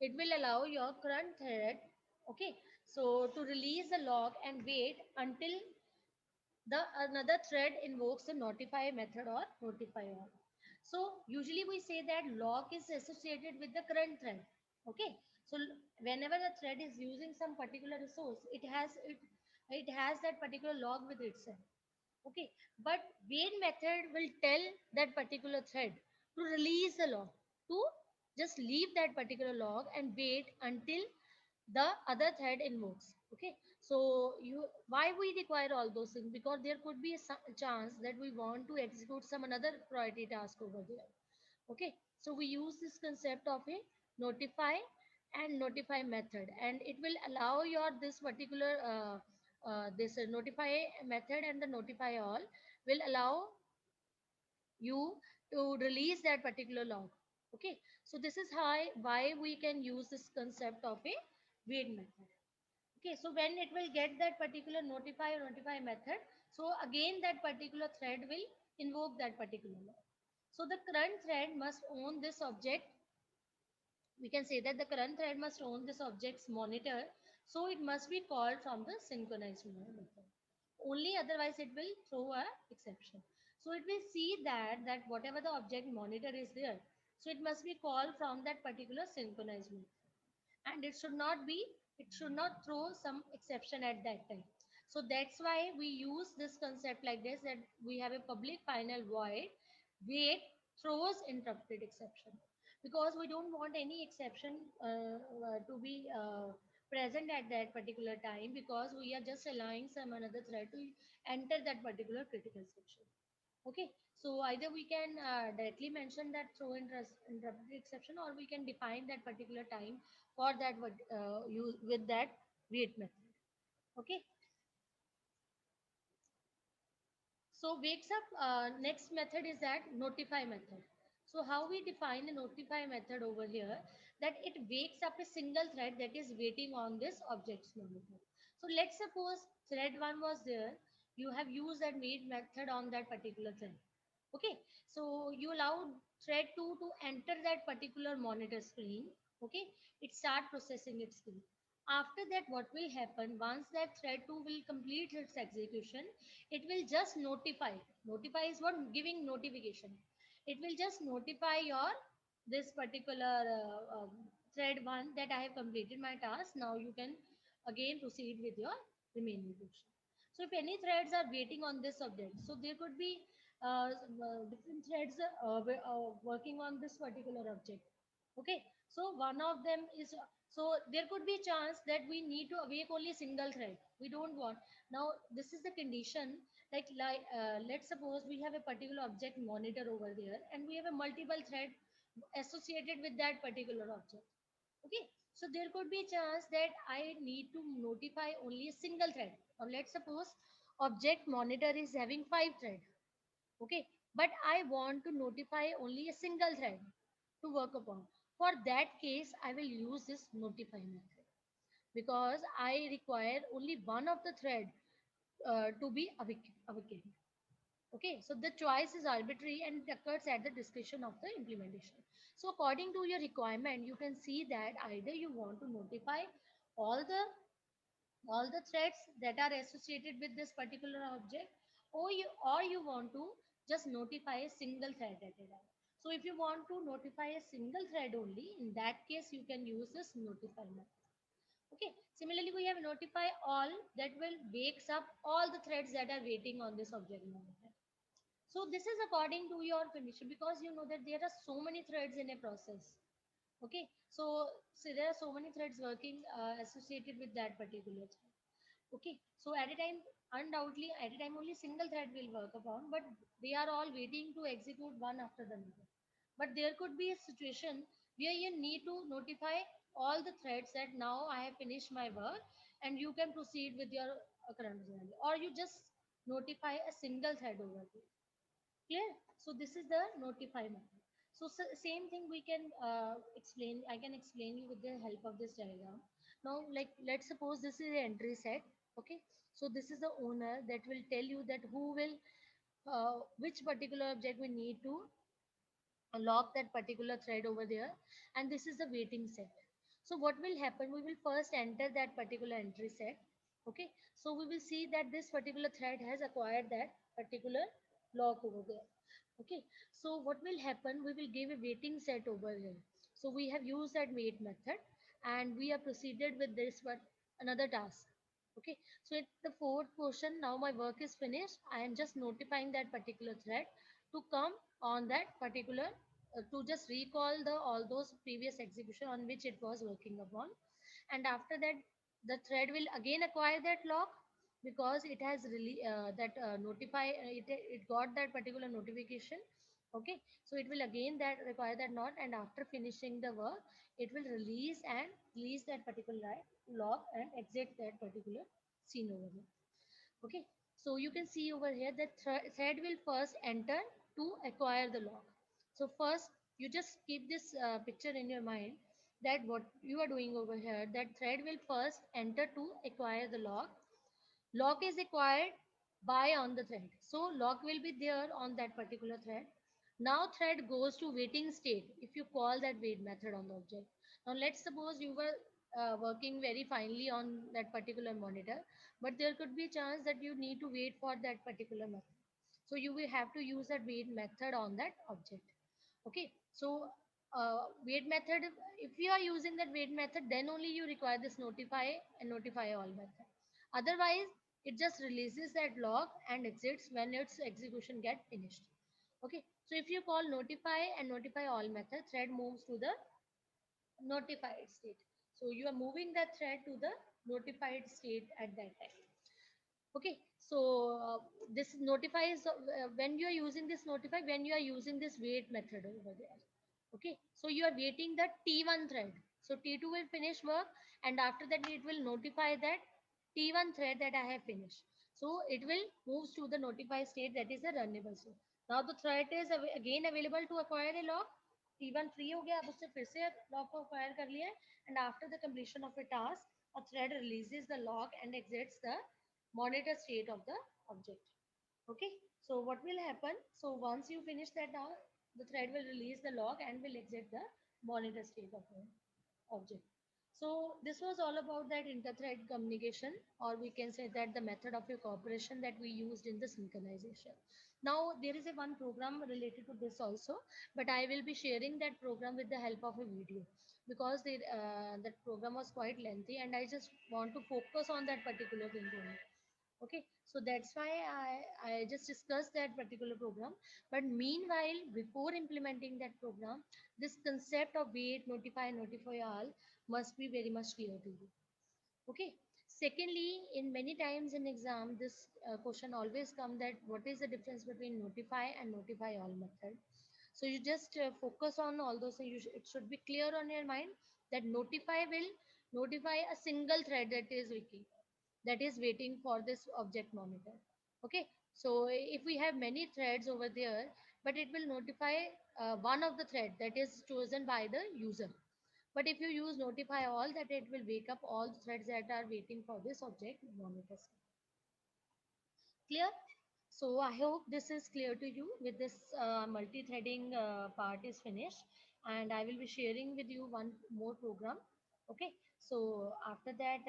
It will allow your current thread, okay, so to release the lock and wait until the another thread invokes the notify method or notify all. So usually we say that lock is associated with the current thread. Okay, so whenever the thread is using some particular resource, it has that particular log with itself. Okay, but wait method will tell that particular thread to release the log, to just leave that particular log and wait until the other thread invokes. Okay, so you why we require all those things, because there could be a chance that we want to execute some another priority task over there. Okay, so we use this concept of a notify and notify method, and it will allow your this particular this notify method and the notify all will allow you to release that particular log. Okay, so this is how why we can use this concept of a wait method. Okay, so when it will get that particular notify or notify method, so again that particular thread will invoke that particular log. So the current thread must own this object. We can say that the current thread must own this object's monitor, so it must be called from the synchronized method. Only otherwise it will throw a exception. So it will see that whatever the object monitor is there, so it must be called from that particular synchronized method, and it should not throw some exception at that time. So that's why we use this concept like this, that we have a public final void wait throws interrupted exception, because we don't want any exception to be present at that particular time, because we are just allowing some another thread to enter that particular critical section. Okay, so either we can directly mention that throw interrupted exception, or we can define that particular time for that use with that wait method. Okay, so wakes up next method is that notify method. So how we define the notify method over here, that it wakes up a single thread that is waiting on this object's monitor. So let's suppose thread 1 was there, you have used that wait method on that particular thread. Okay, so you allow thread 2 to enter that particular monitor screen. Okay, it start processing its screen. After that, what will happen once that thread 2 will complete its execution, it will just notify is what, giving notification. It will just notify your this particular thread 1 that I have completed my task. Now you can again proceed with your remaining portion. So if any threads are waiting on this object, so there could be different threads working on this particular object. Okay, so one of them is, so there could be chance that we need to awake only single thread. We don't want. Now this is the condition, let's suppose we have a particular object monitor over there, and we have a multiple thread associated with that particular object. Okay, so there could be a chance that I need to notify only a single thread. Or let's suppose object monitor is having 5 thread. Okay, but I want to notify only a single thread to work upon. For that case, I will use this notify method, because I require only one of the thread to be awakened. Okay, so the choice is arbitrary and it occurs at the discretion of the implementation. So according to your requirement, you can see that either you want to notify all the threads that are associated with this particular object, or you want to just notify a single thread at a time. So if you want to notify a single thread only, in that case you can use this notify method. Okay, similarly we have notify all, that will wakes up all the threads that are waiting on this object monitor. So this is according to your condition, because you know that there are so many threads in a process. Okay, so there are so many threads working associated with that particular thread. Okay, so at a time, undoubtedly at a time only single thread will work upon, but they are all waiting to execute one after the another. But there could be a situation where you need to notify all the threads that now I have finished my work and you can proceed with your current journey, or you just notify a single thread over there. Clear? So this is the notify method. So same thing we can explain. I can explain you with the help of this diagram. Now, like let's suppose this is the entry set. Okay. So this is the owner that will tell you that who will, which particular object we need to lock that particular thread over there, and this is the waiting set. So what will happen? We will first enter that particular entry set. Okay. So we will see that this particular thread has acquired that particular lock over there. Okay. So what will happen? We will give a waiting set over here. So we have used that wait method and we have proceeded with this one another task. Okay. So it's the fourth portion. Now my work is finished. I am just notifying that particular thread to come on that particular to just recall the all those previous execution on which it was working upon, and after that the thread will again acquire that lock because it has really that notify it got that particular notification. Okay, so it will again that require that not, and after finishing the work it will release that particular lock and exit that particular scene over here. Okay, so you can see over here that thread will first enter to acquire the lock. So first you just keep this picture in your mind that what you are doing over here, that thread will first enter to acquire the lock. Lock is acquired by on the thread, so lock will be there on that particular thread. Now thread goes to waiting state if you call that wait method on the object. Now let's suppose you were working very finely on that particular monitor, but there could be a chance that you need to wait for that particular method, so you will have to use that wait method on that object. Okay, so wait method, if you are using that wait method, then only you require this notify and notify all method. Otherwise it just releases that log and exits when its execution get finished. Okay, so if you call notify and notify all method, thread moves to the notified state. So you are moving that thread to the notified state at that time. Okay, so this notifies when you are using this notify, when you are using this wait method over there. Okay, so you are waiting the T1 thread. So T2 will finish work and after that it will notify that T1 thread that I have finished. So it will move to the notify state, that is the runnable state. Now the thread is again available to acquire a lock. T1 free हो गया, अब उससे फिर से lock को acquire कर लिया, and after the completion of a task a thread releases the lock and exits the monitor state of the object. Okay, so what will happen? So once you finish that now, the thread will release the lock and will exit the monitor state of the object. So this was all about that inter-thread communication, or we can say that the method of your cooperation that we used in the synchronization. Now there is a one program related to this also, but I will be sharing that program with the help of a video because that program was quite lengthy and I just want to focus on that particular thing only. Okay, so that's why I just discussed that particular program. But meanwhile, before implementing that program, this concept of wait, notify all must be very much clear to you. Okay, secondly, in many times in exam this question always come that what is the difference between notify and notify all method. So you just focus on all those things. It should be clear on your mind that notify will notify a single thread that is waiting for this object monitor. Okay, so if we have many threads over there, but it will notify one of the thread that is chosen by the user. But if you use notify all, that it will wake up all the threads that are waiting for this object monitor. Clear? So I hope this is clear to you. With this multi-threading part is finished, and I will be sharing with you one more program. Okay, so after that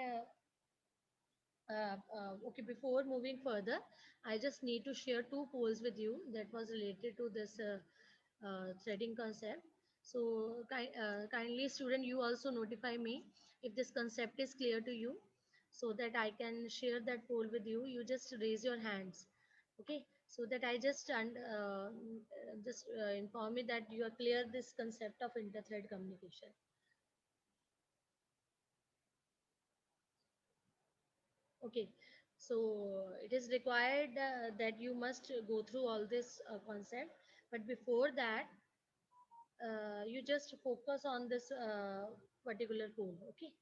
okay, before moving further, I just need to share two polls with you that was related to this threading concept. So kindly student, you also notify me if this concept is clear to you so that I can share that poll with you. You just raise your hands. Okay, so that I just inform me that you are clear this concept of inter-thread communication. Okay, so it is required that you must go through all this concept, but before that, you just focus on this particular goal. Okay.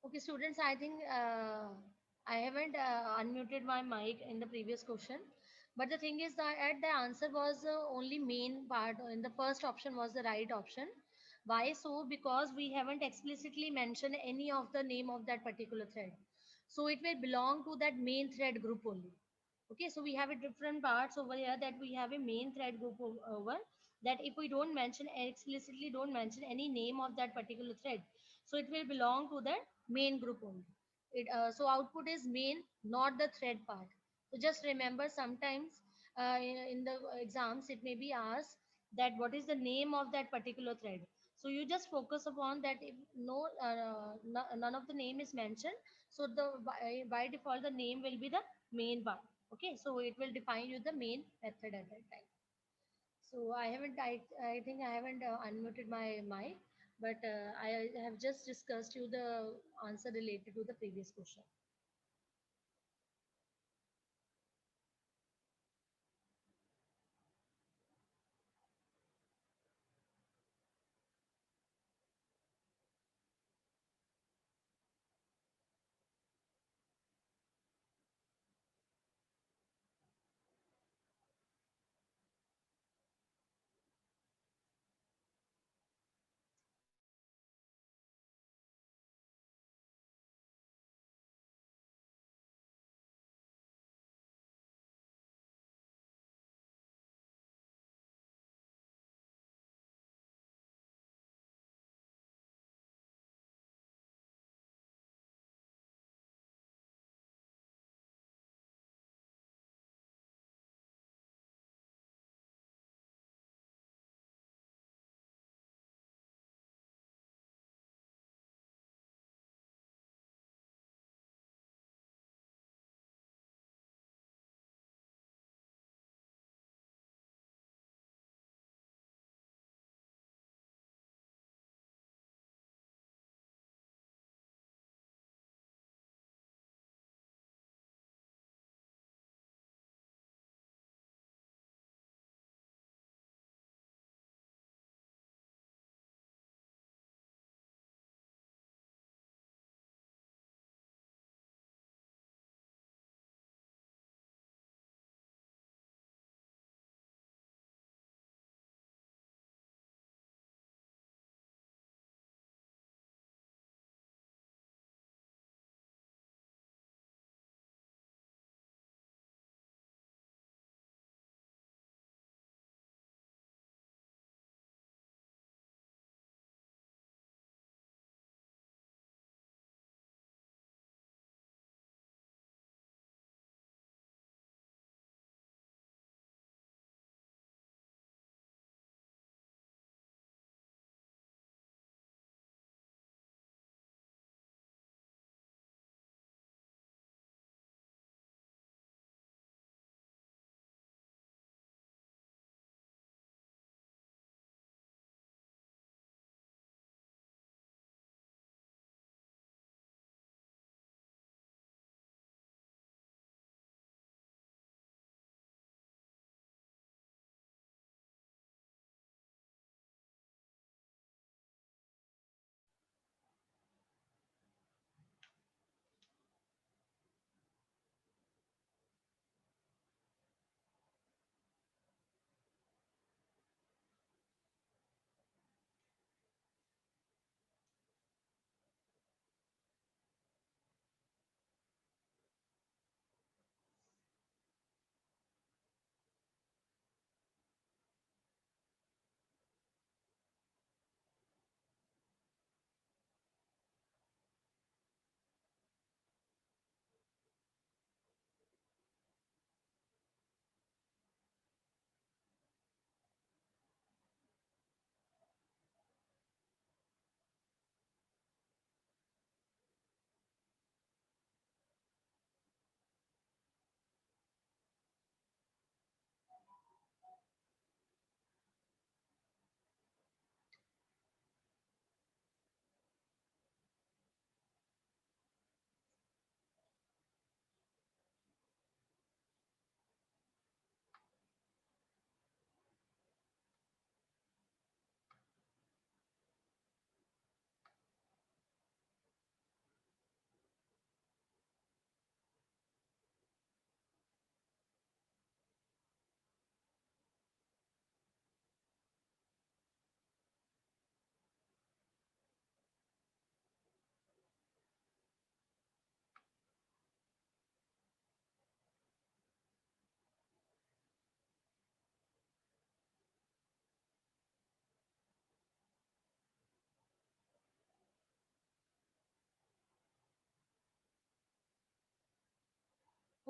Okay, students, I think I haven't unmuted my mic in the previous question. But the thing is that the answer was only main part, in the first option was the right option. Why so? Because we haven't explicitly mentioned any of the name of that particular thread. So it will belong to that main thread group only. Okay, so we have a different parts over here, that we have a main thread group over, that if we don't mention explicitly, don't mention any name of that particular thread, so it will belong to that main group only. So output is main, not the thread part. So just remember, sometimes in the exams it may be asked that what is the name of that particular thread. So you just focus upon that. If none of the name is mentioned, so the by default the name will be the main part. Okay, so it will define you the main method at that time. So I think I haven't unmuted my mic, but I have just discussed you the answer related to the previous question.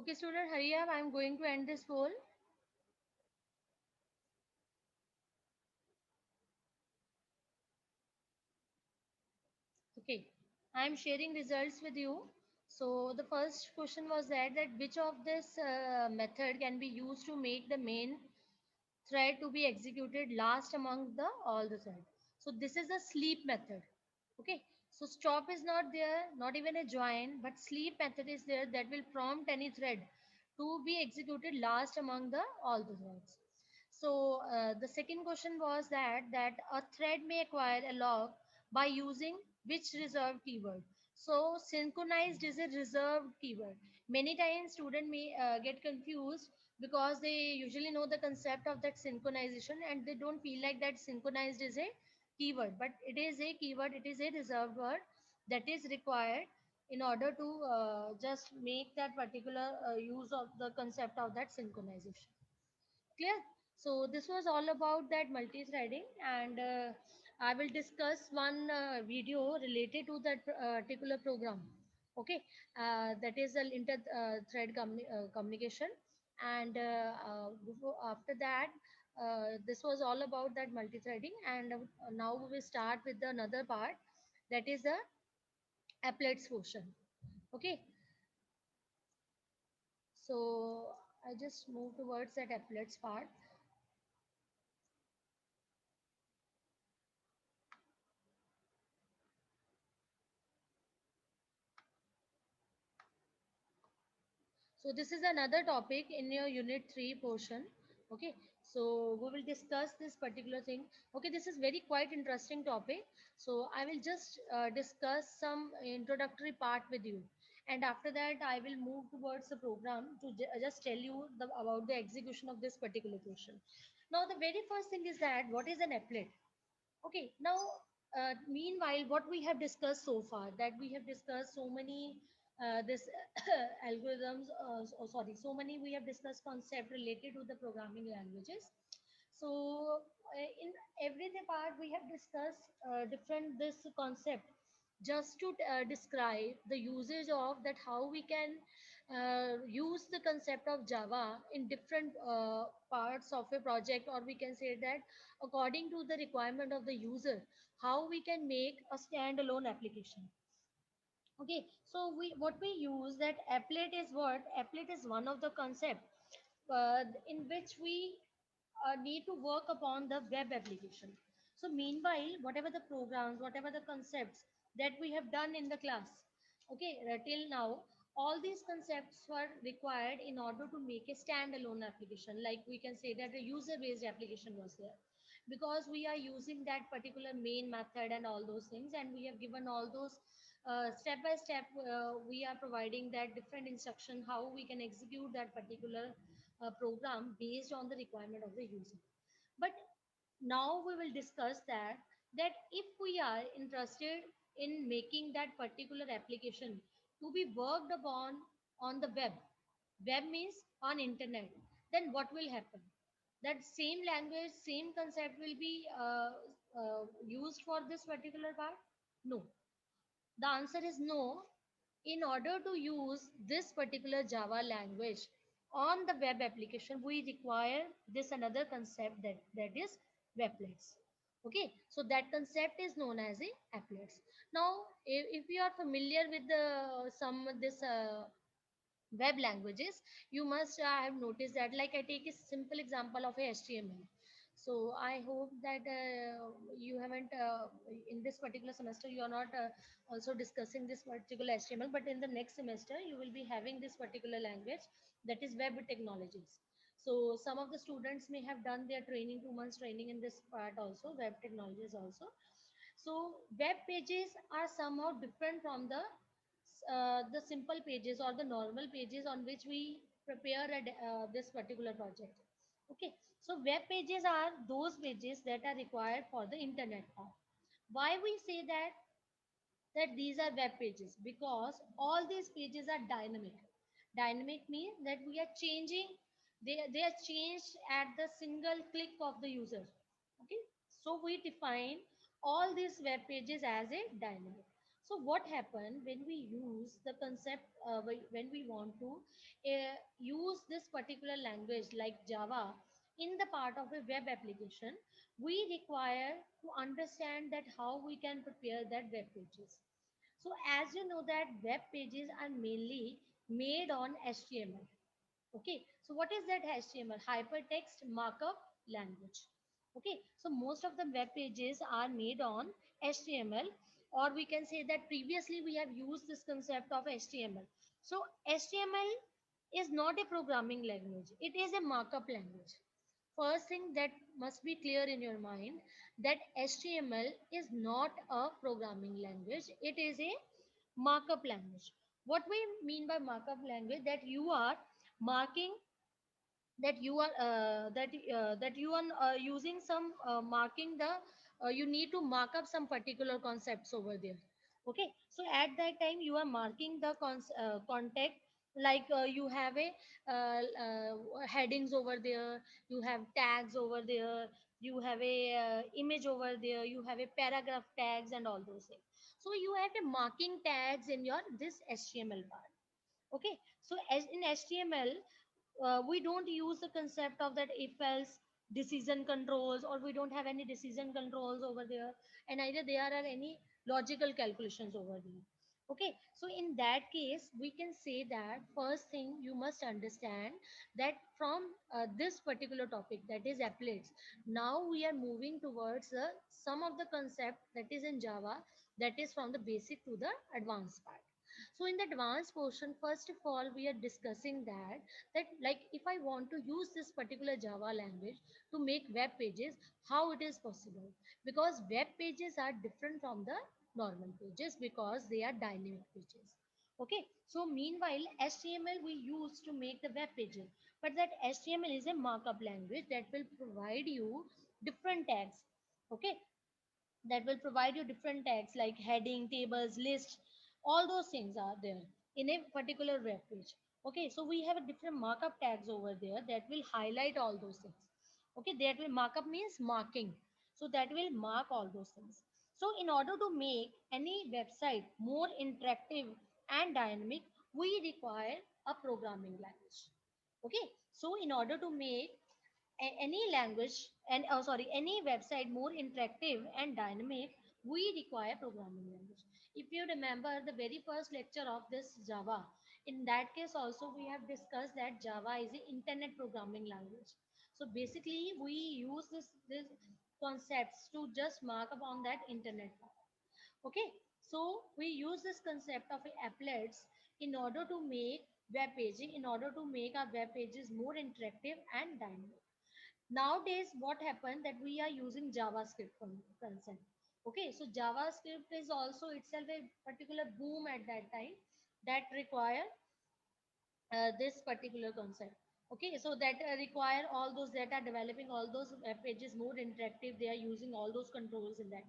Okay, student, hurry up. I'm going to end this poll. Okay, I'm sharing results with you. So the first question was that which of this method can be used to make the main thread to be executed last among the all the thread. So this is a sleep method. Okay, so stop is not there, not even a join, but sleep method is there that will prompt any thread to be executed last among the all the threads. So the second question was that a thread may acquire a log by using which reserved keyword. So synchronized is a reserved keyword. Many times student may get confused because they usually know the concept of that synchronization and they don't feel like that synchronized is a keyword, but it is a keyword, it is a reserved word that is required in order to just make that particular use of the concept of that synchronization. Clear? So this was all about that multi-threading, and I will discuss one video related to that particular program. Okay, that is an inter-thread communication, and after that, this was all about that multi-threading, and now we will start with the another part, that is the applets portion. Okay, so I just move towards that applets part. So this is another topic in your unit 3 portion. Okay. So we will discuss this particular thing. Okay. This is very quite interesting topic. So I will just discuss some introductory part with you. And after that, I will move towards the program to just tell you about the execution of this particular portion. Now, the very first thing is that what is an applet? Okay, now, meanwhile, what we have discussed so far, that we have discussed so many this algorithms, sorry, so many we have discussed concept related to the programming languages. So, in every part, we have discussed different this concept just to describe the usage of that how we can use the concept of Java in different parts of a project, or we can say that according to the requirement of the user, how we can make a standalone application. Okay, so we what we use that applet is what applet is one of the concept in which we need to work upon the web application. So meanwhile, whatever the programs, whatever the concepts that we have done in the class, okay, till now, all these concepts were required in order to make a standalone application. Like we can say that a user-based application was there because we are using that particular main method and all those things, and we have given all those step by step. We are providing that different instruction how we can execute that particular program based on the requirement of the user. But now we will discuss that if we are interested in making that particular application to be worked upon on the web means on internet, then what will happen? That same language, same concept will be used for this particular part? No. The answer is no. In order to use this particular Java language on the web application, we require this another concept that is applets. Okay, so that concept is known as a applets. Now, if you are familiar with the some this web languages, you must have noticed that, like I take a simple example of a HTML. So I hope that you haven't in this particular semester you are not also discussing this particular HTML, but in the next semester you will be having this particular language, that is web technologies. So some of the students may have done their training, 2 months training in this part also, web technologies also. So web pages are somehow different from the simple pages or the normal pages on which we prepare this particular project. Okay, so web pages are those pages that are required for the internet part. Why we say that these are web pages? Because all these pages are dynamic. Dynamic means that we are changing, they are changed at the single click of the user. Okay, so we define all these web pages as a dynamic. So what happened when we use the concept, when we want to use this particular language like Java in the part of a web application, we require to understand that how we can prepare that web pages. So as you know that web pages are mainly made on HTML. Okay, so what is that HTML? Hypertext markup language. Okay, so most of the web pages are made on HTML, or we can say that previously we have used this concept of HTML. So HTML is not a programming language, it is a markup language. First thing that must be clear in your mind, that HTML is not a programming language, it is a markup language. What we mean by markup language, that you are marking, that you are using some marking the you need to mark up some particular concepts over there. Okay, so at that time you are marking the contact, like you have a headings over there, you have tags over there, you have a image over there, you have a paragraph tags and all those things. So you have a marking tags in your this HTML part. Okay, so as in HTML, we don't use the concept of that if else decision controls, or we don't have any decision controls over there, and either there are any logical calculations over there. Okay, so in that case we can say that first thing you must understand that from this particular topic, that is applets, now we are moving towards some of the concept that is in Java, that is from the basic to the advanced part. So in the advanced portion, first of all we are discussing that like if I want to use this particular Java language to make web pages, how it is possible, because web pages are different from the normal pages because they are dynamic pages. Okay, so meanwhile HTML we use to make the web pages, but that HTML is a markup language that will provide you different tags. Okay, that will provide you different tags like heading, tables, list, all those things are there in a particular web page. Okay, so we have a different markup tags over there that will highlight all those things. Okay, that will markup means marking, so that will mark all those things. So in order to make any website more interactive and dynamic, we require a programming language. Okay, so in order to make any language and sorry, any website more interactive and dynamic, we require programming language. If you remember the very first lecture of this Java, in that case also we have discussed that Java is an internet programming language. So basically we use this concepts to just mark upon that internet part. Okay, so we use this concept of applets in order to make web paging, in order to make our web pages more interactive and dynamic. Nowadays what happened, that we are using JavaScript concept. Okay, so JavaScript is also itself a particular boom at that time, that require this particular concept. Okay, so that require all those that are developing all those web pages more interactive, they are using all those controls in that.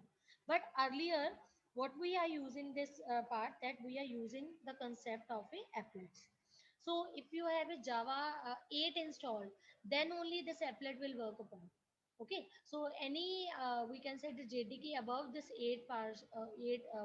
But earlier what we are using this part, that we are using the concept of a applets. So if you have a Java 8 installed, then only this applet will work upon. Okay, so any we can say the JDK above this 8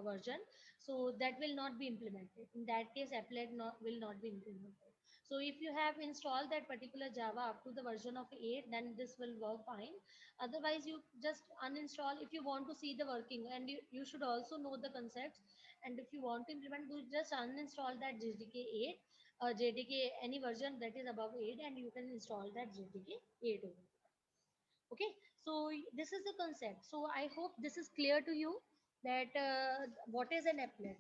version, so that will not be implemented. In that case, applet will not be implemented. So if you have installed that particular Java up to the version of 8, then this will work fine. Otherwise, you just uninstall if you want to see the working, and you should also know the concepts. And if you want to implement, you just uninstall that JDK 8, JDK any version that is above 8, and you can install that JDK 8 over. Okay, so this is the concept. So I hope this is clear to you, that what is an applet.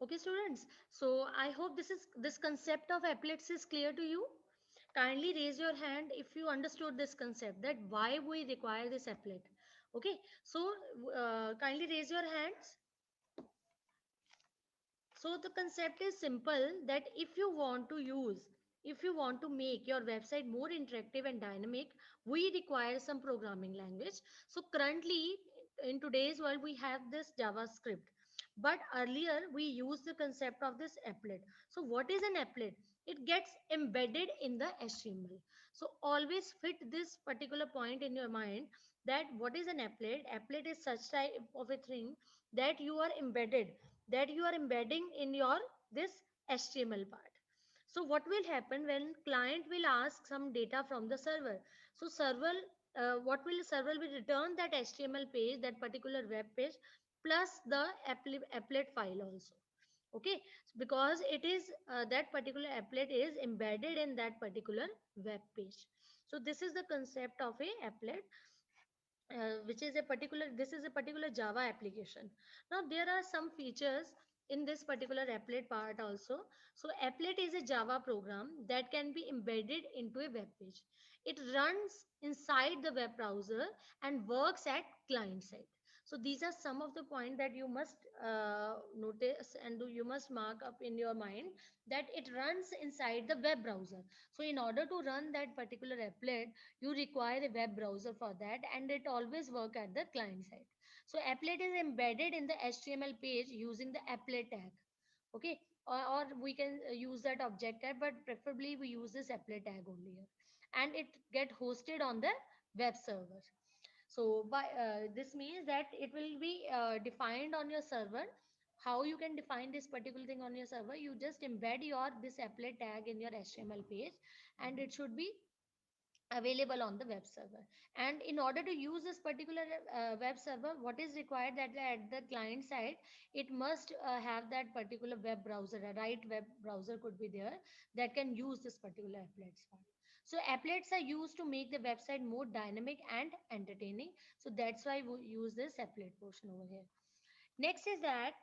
Okay, students. So I hope this concept of applets is clear to you. Kindly raise your hand if you understood this concept, that why we require this applet. Okay, so kindly raise your hands. So the concept is simple, that if you want to make your website more interactive and dynamic, we require some programming language. So currently in today's world we have this JavaScript, but earlier we used the concept of this applet. So what is an applet? It gets embedded in the HTML. So always fit this particular point in your mind, that what is an applet? Applet is such type of a thing that you are embedding in your this HTML part. So what will happen when client will ask some data from the server? So server will return that HTML page, that particular web page, plus the applet file also. Okay, because it is that particular applet is embedded in that particular web page. So this is the concept of a applet, which is a particular this is a particular Java application. Now there are some features in this particular applet part also. So applet is a Java program that can be embedded into a web page. It runs inside the web browser and works at client side. So these are some of the points that you must notice, and you must mark up in your mind, that it runs inside the web browser. So in order to run that particular applet, you require a web browser for that, and it always work at the client side. So applet is embedded in the HTML page using the applet tag. Okay, or we can use that object tag, but preferably we use this applet tag only here, and it get hosted on the web server. So by this means that it will be defined on your server. How you can define this particular thing on your server? You just embed your this applet tag in your HTML page, and it should be available on the web server. And in order to use this particular web server, what is required, that at the client side it must have that particular web browser. A right web browser could be there that can use this particular applets part. So applets are used to make the website more dynamic and entertaining. So that's why we use this applet portion over here. Next is that,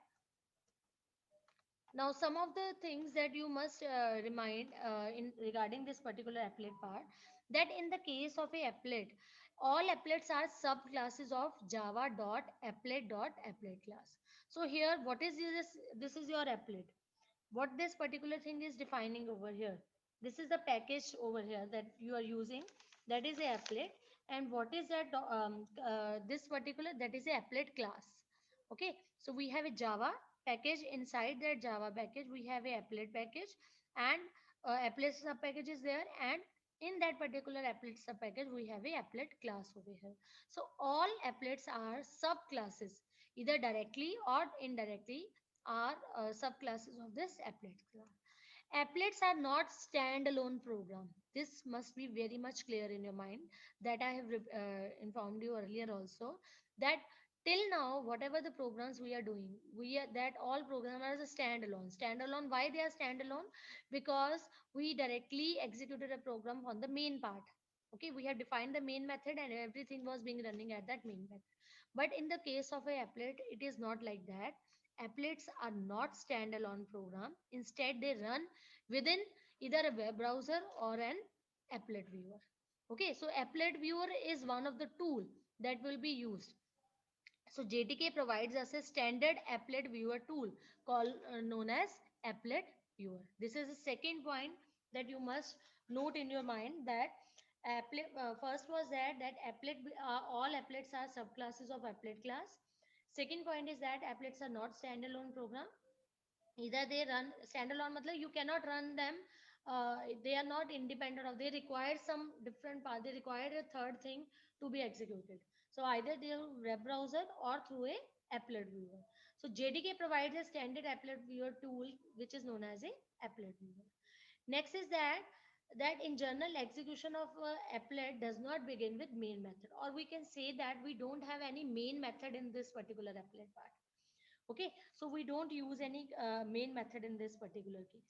now, some of the things that you must remind in regarding this particular applet part, that in the case of a applet, all applets are subclasses of java.applet.applet class. So here, what is this? This is your applet. What this particular thing is defining over here? This is the package over here that you are using. That is a applet, and what is that? This particular, that is a applet class. Okay, so we have a Java package. Inside that Java package we have a applet package, and applet sub package is there, and in that particular applet sub package we have a applet class over here. So all applets are subclasses, either directly or indirectly, are subclasses of this applet class. Applets are not standalone program. This must be very much clear in your mind, that I have informed you earlier also, that till now whatever the programs we are doing, we are that all programs are a standalone. Standalone, why they are standalone? Because we directly executed a program on the main part. Okay, we have defined the main method and everything was being running at that main method. But in the case of a applet, it is not like that. Applets are not standalone program. Instead, they run within either a web browser or an applet viewer. Okay, so applet viewer is one of the tool that will be used. So JDK provides us a standard applet viewer tool called known as applet viewer. This is the second point that you must note in your mind, that applet first was that applet all applets are subclasses of applet class. Second point is that applets are not standalone program. Either they run standalone matlab you cannot run them, they are not independent of, they require some different path, they require a third thing to be executed. So either their web browser or through a applet viewer. So JDK provides a standard applet viewer tool which is known as a applet viewer. Next is that in general execution of applet does not begin with main method, or we can say that we don't have any main method in this particular applet part. Okay, so we don't use any main method in this particular case.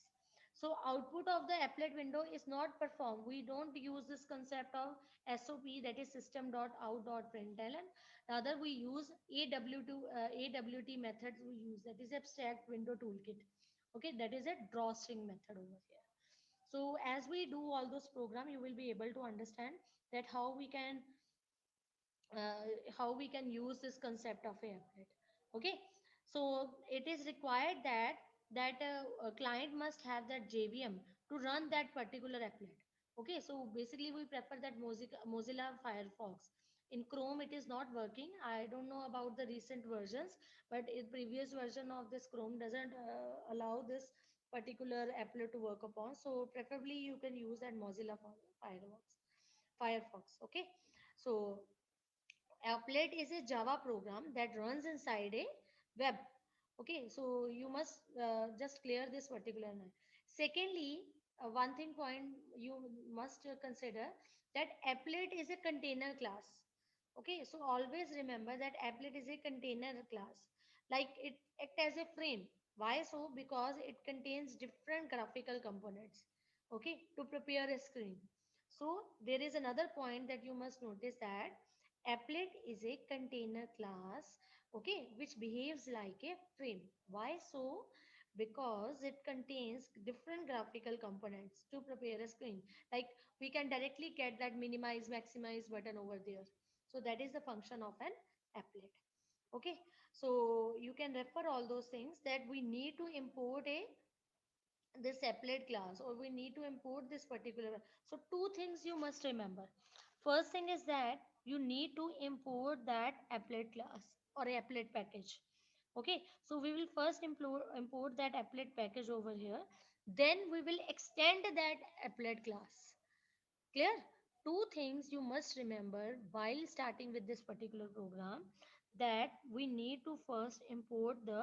So output of the applet window is not performed. We don't use this concept of SOP, that is system.out.println. Rather we use AWT methods. We use that is abstract window toolkit. Okay, that is a drawstring method over here. So as we do all those program, you will be able to understand that how we can how we can use this concept of a applet. Okay, so it is required that a client must have that JVM to run that particular applet. Okay, so basically we prefer that Mozilla Firefox. In Chrome it is not working. I don't know about the recent versions, but in previous version of this Chrome doesn't allow this particular applet to work upon. So preferably you can use that Mozilla Firefox. Okay, so applet is a Java program that runs inside a web. Okay, so you must just clear this particular line. Secondly, one thing point you must consider that applet is a container class. Okay, so always remember that applet is a container class, like it act as a frame. Why so? Because it contains different graphical components, okay, to prepare a screen. So there is another point that you must notice, that applet is a container class, okay, which behaves like a frame. Why so? Because it contains different graphical components to prepare a screen. Like we can directly get that minimize maximize button over there. So that is the function of an applet. Okay, so you can refer all those things, that we need to import a this applet class, or we need to import this particular. So two things you must remember. First thing is that you need to import that applet class or applet package. Okay, so we will first import that applet package over here, then we will extend that applet class. Clear? Two things you must remember while starting with this particular program, that we need to first import the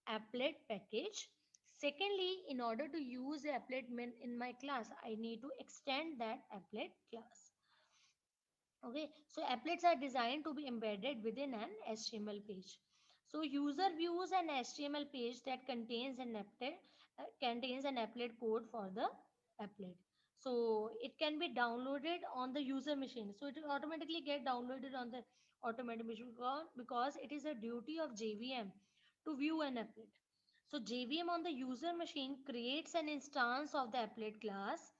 applet package. Secondly, in order to use the applet in my class, I need to extend that applet class. Okay, so applets are designed to be embedded within an HTML page. So user views an HTML page that contains an applet code for the applet. So it can be downloaded on the user machine. So it will automatically get downloaded on the automatic machine, because it is a duty of JVM to view an applet. So JVM on the user machine creates an instance of the applet class,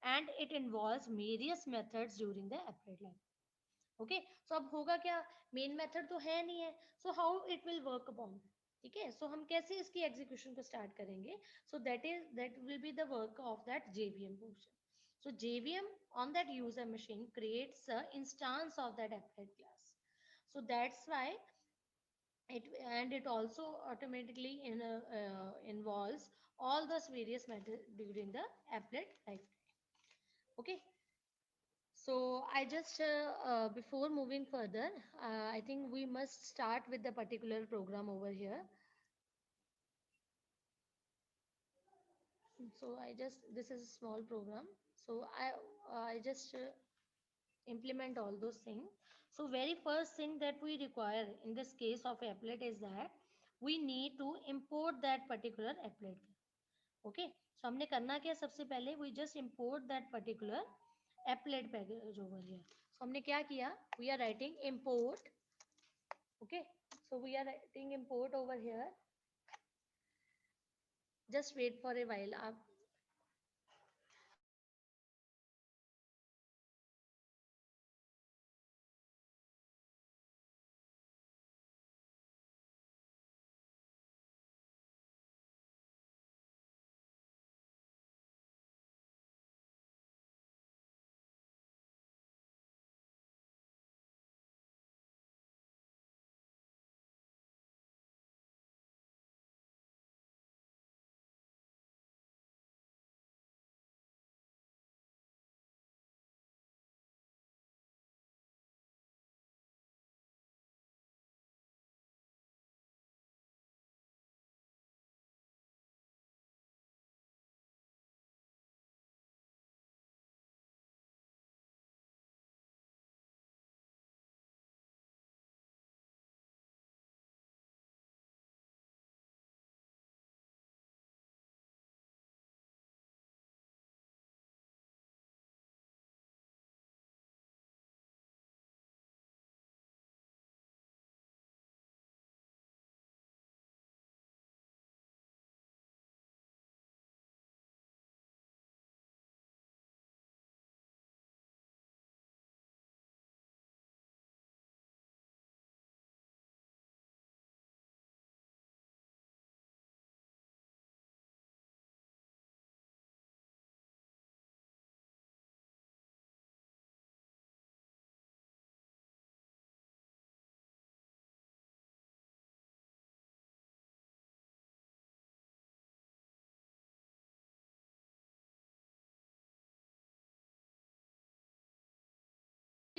and it involves various methods during the applet life. Okay, so अब होगा क्या? Main method तो है नहीं है, so how it will work upon? ठीक है, सो हम कैसे इसकी एग्जीक्यूशन को स्टार्ट करेंगे? So that will be the work of that JVM portion. So JVM on that user machine creates a instance of that applet class. So that's why it, and it also automatically involves all those various methods during the applet lifetime. Okay, so I just before moving further, I think we must start with the particular program over here. So I just, this is a small program. So I just implement all those things. So very first thing that we require in this case of applet is that we need to import that particular applet. Okay, so हमने करना क्या? सबसे पहले we just import that particular applet package over here. So हमने क्या किया? We are writing import. Okay, so we are writing import over here. Just wait for a while.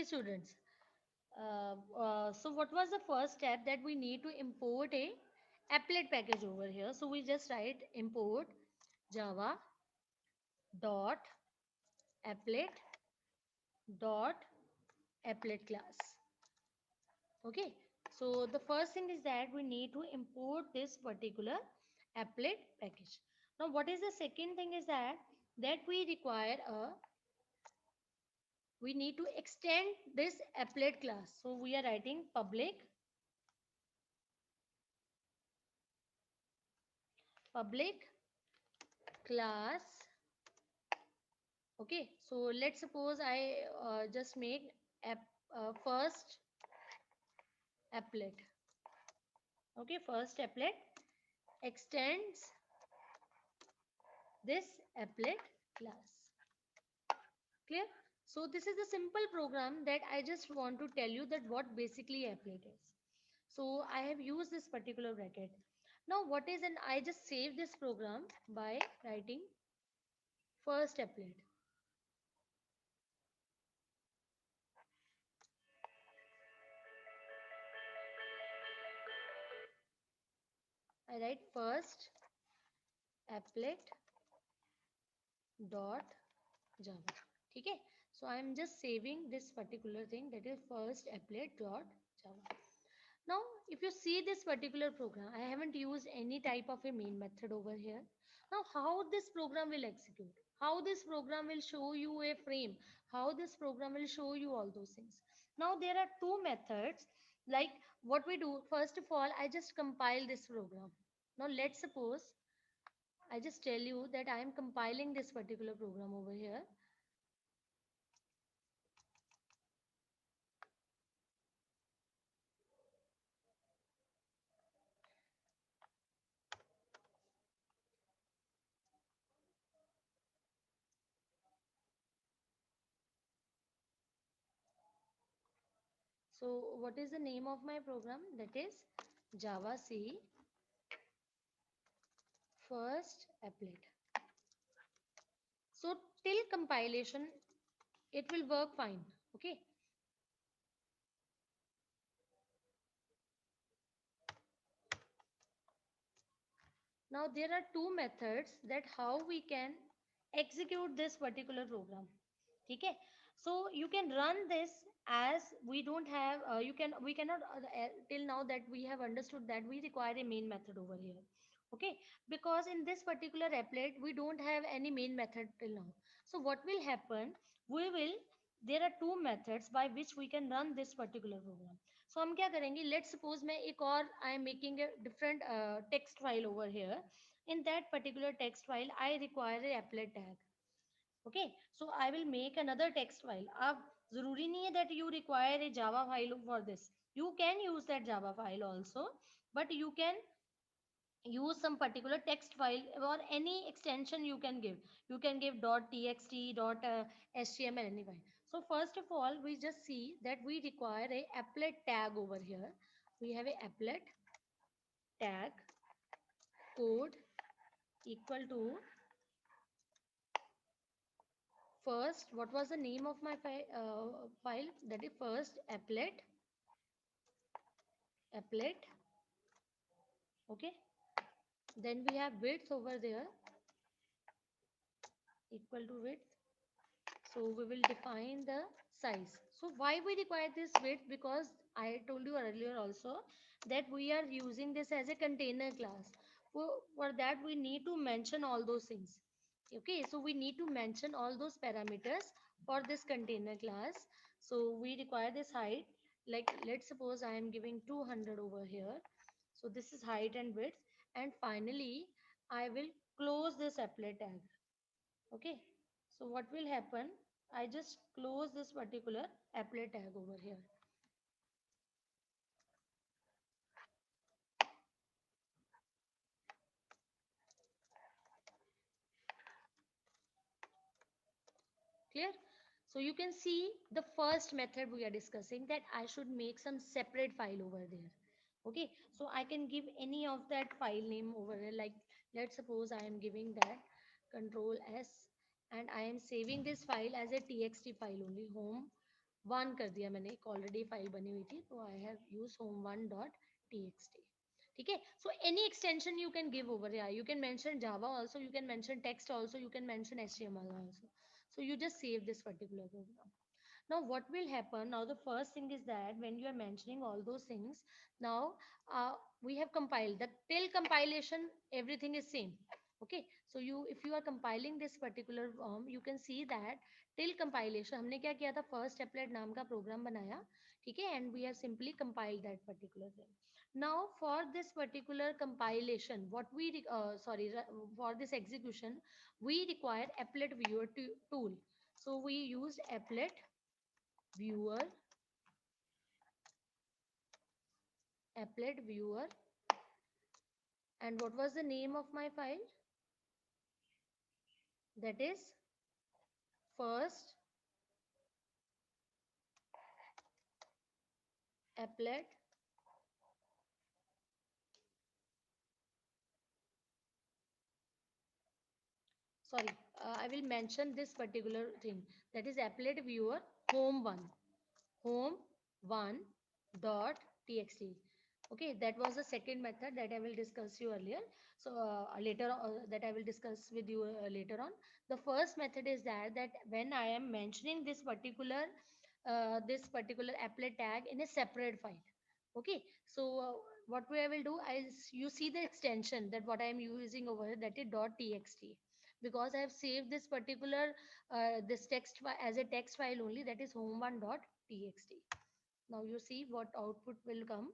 students. So what was the first step that we need to import a applet package over here? So we just write import java dot applet dot applet class. Okay. So the first thing is that we need to import this particular applet package. Now what is the second thing is that we require a we need to extend this applet class. So we are writing public class. Okay, so let's suppose I just make first applet. Okay, first applet extends this applet class. Clear? So this is a simple program that I just want to tell you that what basically applet is. So I have used this particular bracket. Now what is, and I just save this program by writing first applet. I write first applet dot java. Okay, so I am just saving this particular thing, that is first applet dot java. Now if you see this particular program, I haven't used any type of a main method over here. Now how this program will execute, how this program will show you a frame, how this program will show you all those things. Now there are two methods. Like what we do, first of all I just compile this program. Now let's suppose I just tell you that I am compiling this particular program over here. So what is the name of my program? That is Java C first applet. So till compilation it will work fine. Okay. Now there are two methods that how we can execute this particular program. Okay. So you can run this as we don't have we cannot till now that we have understood that we require a main method over here. Okay, because in this particular applet we don't have any main method till now. So what will happen, we will, there are two methods by which we can run this particular program. So हम क्या करेंगे, let's suppose मैं एक और I am making a different text file over here. In that particular text file I require a applet tag. Okay, so I will make another text file. अब जरूरी नहीं है that you require a Java file for this. You can use that Java file also, but you can use some particular text file or any extension you can give. You can give .txt, .html, any file. So first of all, we just see that we require a applet tag over here. We have a applet tag code equal to first, what was the name of my file? That is first applet. Okay. Then we have width over there equal to width. So we will define the size. So why we require this width? Because I told you earlier also that we are using this as a container class. For that we need to mention all those things. Okay, so we need to mention all those parameters for this container class. So we require this height. Like let's suppose I am giving 200 over here. So this is height and width. And finally, I will close this applet tag. Okay, so what will happen, I just close this particular applet tag over here. Clear? So you can see the first method we are discussing, that I should make some separate file over there. Okay, so I can give any of that file name over there. Like let's suppose I am giving that control S, and I am saving this file as a txt file only, home one कर दिया मैंने, एक already file बनी हुई थी, तो I have use home one dot T x T. ठीक है, so any extension you can give over here, you can mention Java also, you can mention text also, you can mention html also. So you just save this particular program. Now what will happen now, the first thing is that when you are mentioning all those things, now uh, we have compiled the till compilation, everything is same. Okay, so you, if you are compiling this particular you can see that till compilation हमने क्या किया था, first applet नाम का program बनाया. ठीक है, and we have simply compiled that particular thing. Now for this particular compilation, what we for this execution we require applet viewer tool. So we used applet viewer, applet viewer, and what was the name of my file? That is first applet, sorry, I will mention this particular thing, that is applet viewer home one, home one dot txt. Okay, that was the second method that I will discuss you earlier. So later that I will discuss with you later on. The first method is that when I am mentioning this particular applet tag in a separate file. Okay, so what I will do is, you see the extension that what I am using over here, that is .txt, because I have saved this particular this as a text file only, that is home1.txt. Now you see what output will come.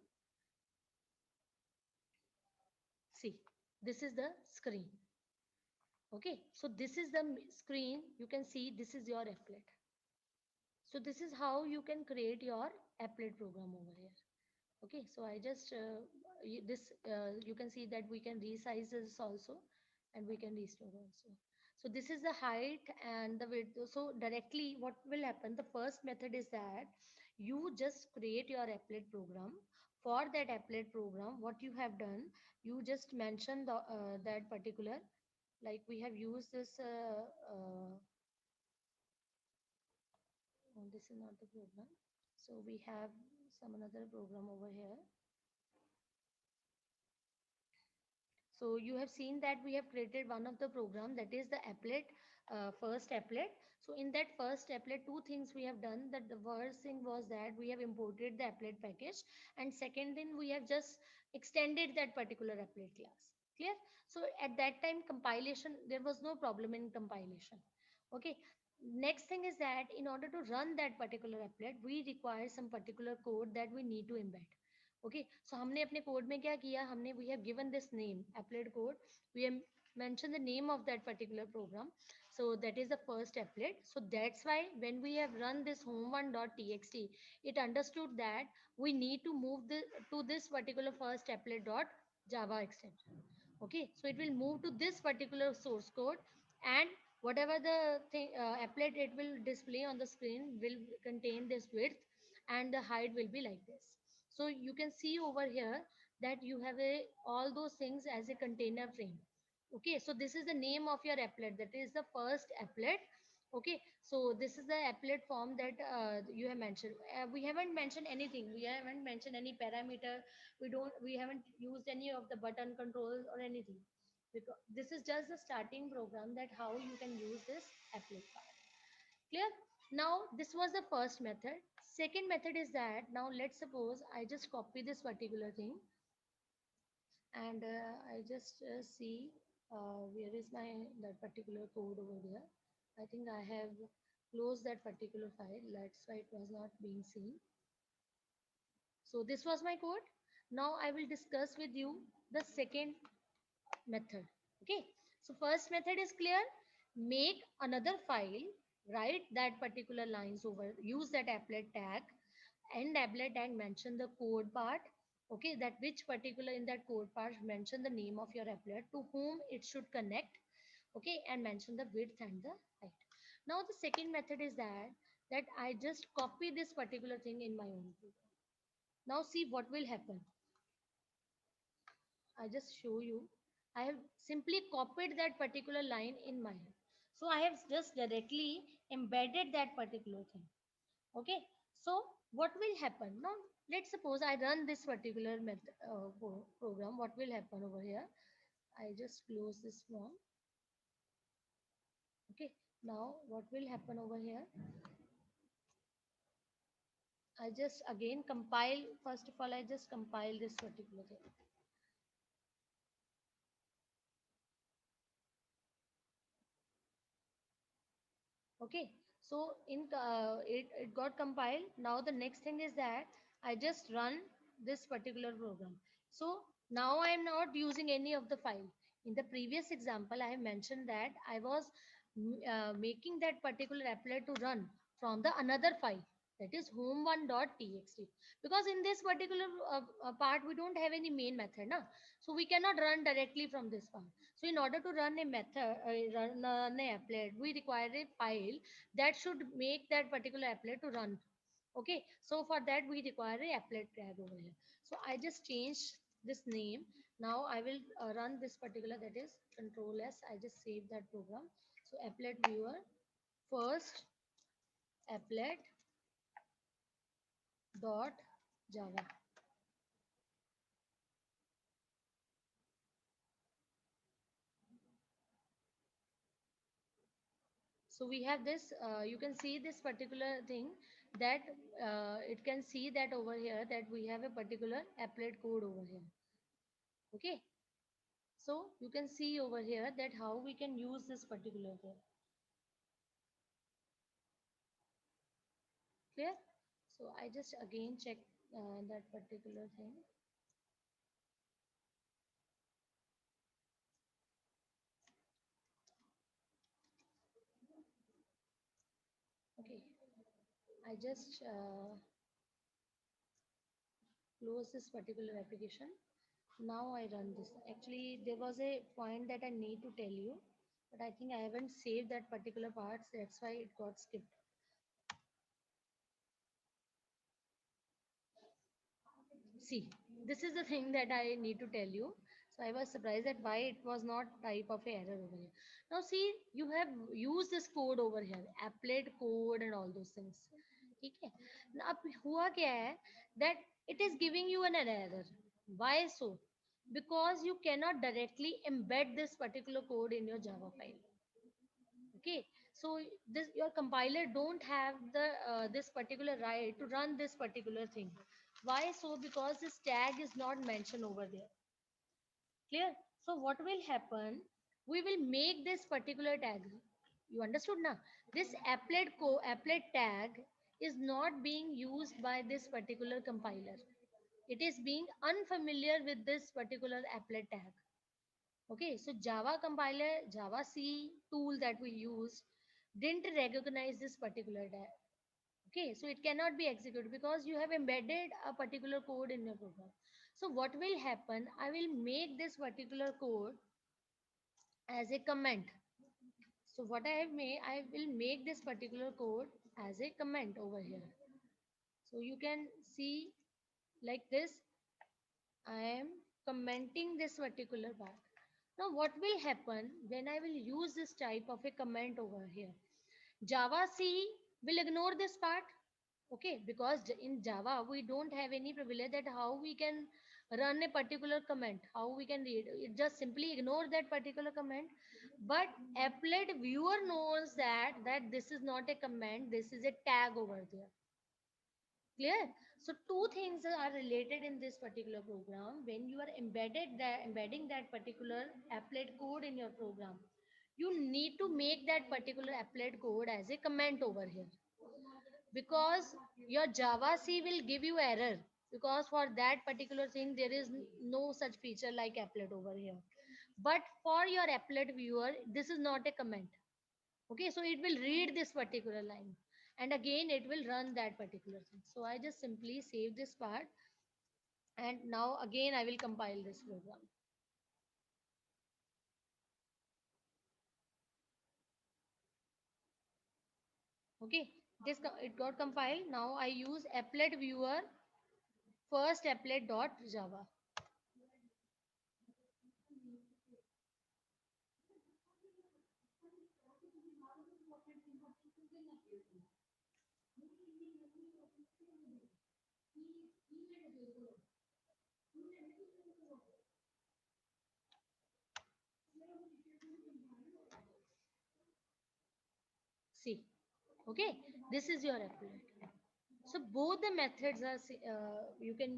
See, this is the screen. Okay, so this is the screen. You can see this is your applet. So this is how you can create your applet program over here. Okay, so I just this you can see that we can resize this also, and we can restore also. So this is the height and the width. So directly what will happen, the first method is that you just create your applet program. For that applet program, what you have done, you just mention that particular, like we have used this oh, this is not the program. So we have some another program over here. So you have seen that we have created one of the program, that is the applet, first applet. So in that first applet, two things we have done. That the first thing was that we have imported the applet package, and second thing we have just extended that particular applet class. Clear? So at that time compilation, there was no problem in compilation. Okay. Next thing is that in order to run that particular applet, we require some particular code that we need to embed. Okay, so हमने अपने code में क्या किया, हमने we have given this name applet code, we have mentioned the name of that particular program. So that is the first applet. So that's why when we have run this home1.txt, it understood that we need to move to this particular first applet dot java extension. Okay, so it will move to this particular source code, and whatever the thing applet it will display on the screen will contain this width, and the height will be like this. So you can see over here that you have a all those things as a container frame. Okay, so this is the name of your applet, that is the first applet. Okay, so this is the applet form that you have mentioned. We haven't mentioned anything, we haven't mentioned any parameter, we haven't used any of the button controls or anything, because this is just the starting program, that how you can use this applet file. Clear? Now this was the first method. Second method is that, now let's suppose I just copy this particular thing, and I just see where is my that particular code over there. I think I have closed that particular file, that's why it was not being seen. So this was my code. Now I will discuss with you the second method. Okay, so first method is clear. Make another file, write that particular lines over, use that applet tag, and applet tag mention the code part. Okay, that which particular in that code part mention the name of your applet, to whom it should connect. Okay, and mention the width and the height. Now the second method is that I just copy this particular thing in my own program. Now see what will happen. I just show you. I have simply copied that particular line in my hand. So I have just directly embedded that particular thing. Okay. So what will happen now? Let's suppose I run this particular method, program. What will happen over here? I just close this form. Okay. Now what will happen over here? I just again compile. First of all, I just compile this particular thing. Okay. So it got compiled. Now the next thing is that I just run this particular program. So now I am not using any of the file. In the previous example, I have mentioned that I was making that particular applet to run from the another file, that is home1.txt, because in this particular part we don't have any main method na, so we cannot run directly from this part. So in order to run a method, run a applet, we require a file that should make that particular applet to run. Okay, so for that we require a applet tag over here. So I just changed this name. Now I will run this particular, that is control s. I just save that program. So applet viewer, first applet dot java. So we have this, you can see this particular thing, that it can see that over here that we have a particular applet code over here. Okay, so you can see over here that how we can use this particular thing. Clear? So I just again check that particular thing. Okay, I just close this particular application. Now I run this. Actually, there was a point that I need to tell you, but I think I haven't saved that particular part. That's why it got skipped. See, this is the thing that I need to tell you. So I was surprised at why it was not type of a error over here. Now see, you have used this code over here, applet code and all those things. ठीक है? Now अब हुआ क्या है that it is giving you an error. Why so? Because you cannot directly embed this particular code in your Java file. Okay, so this your compiler don't have the this particular right to run this particular thing. Why so? Because this tag is not mentioned over there. Clear? So what will happen, we will make this particular tag. You understood now? This applet tag is not being used by this particular compiler. It is being unfamiliar with this particular applet tag. Okay, so Java compiler, Java C tool that we used didn't recognize this particular tag. Okay, so it cannot be executed because you have embedded a particular code in your program. So what will happen, I will make this particular code as a comment. So what I have made, I will make this particular code as a comment over here. So you can see like this, I am commenting this particular part. Now what will happen when I will use this type of a comment over here? Java C will ignore this part. Okay, because in Java we don't have any privilege that how we can run a particular comment, how we can read. It just simply ignore that particular comment. But applet viewer knows that this is not a comment, this is a tag over there. Clear? So two things are related in this particular program. When you are embedding that particular applet code in your program, you need to make that particular applet code as a comment over here, because your Java C will give you error, because for that particular thing there is no such feature like applet over here. But for your applet viewer, this is not a comment. Okay, so it will read this particular line and again it will run that particular thing. So I just simply save this part and now again I will compile this program. Okay, it got compiled. Now I use applet viewer first applet dot java. Okay, this is your applet. So both the methods are you can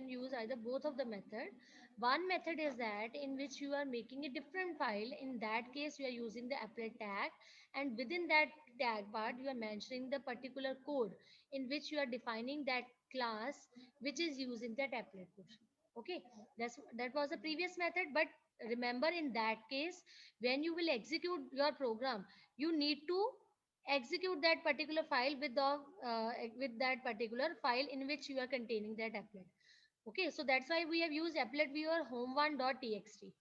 use either both of the method. One method is that in which you are making a different file. In that case, you are using the applet tag, and within that tag part, you are mentioning the particular code in which you are defining that class which is used in that applet portion. Okay, that was the previous method, but remember in that case, when you will execute your program, you need to execute that particular file with that particular file in which you are containing that applet. Okay, so that's why we have used applet viewer home1.txt.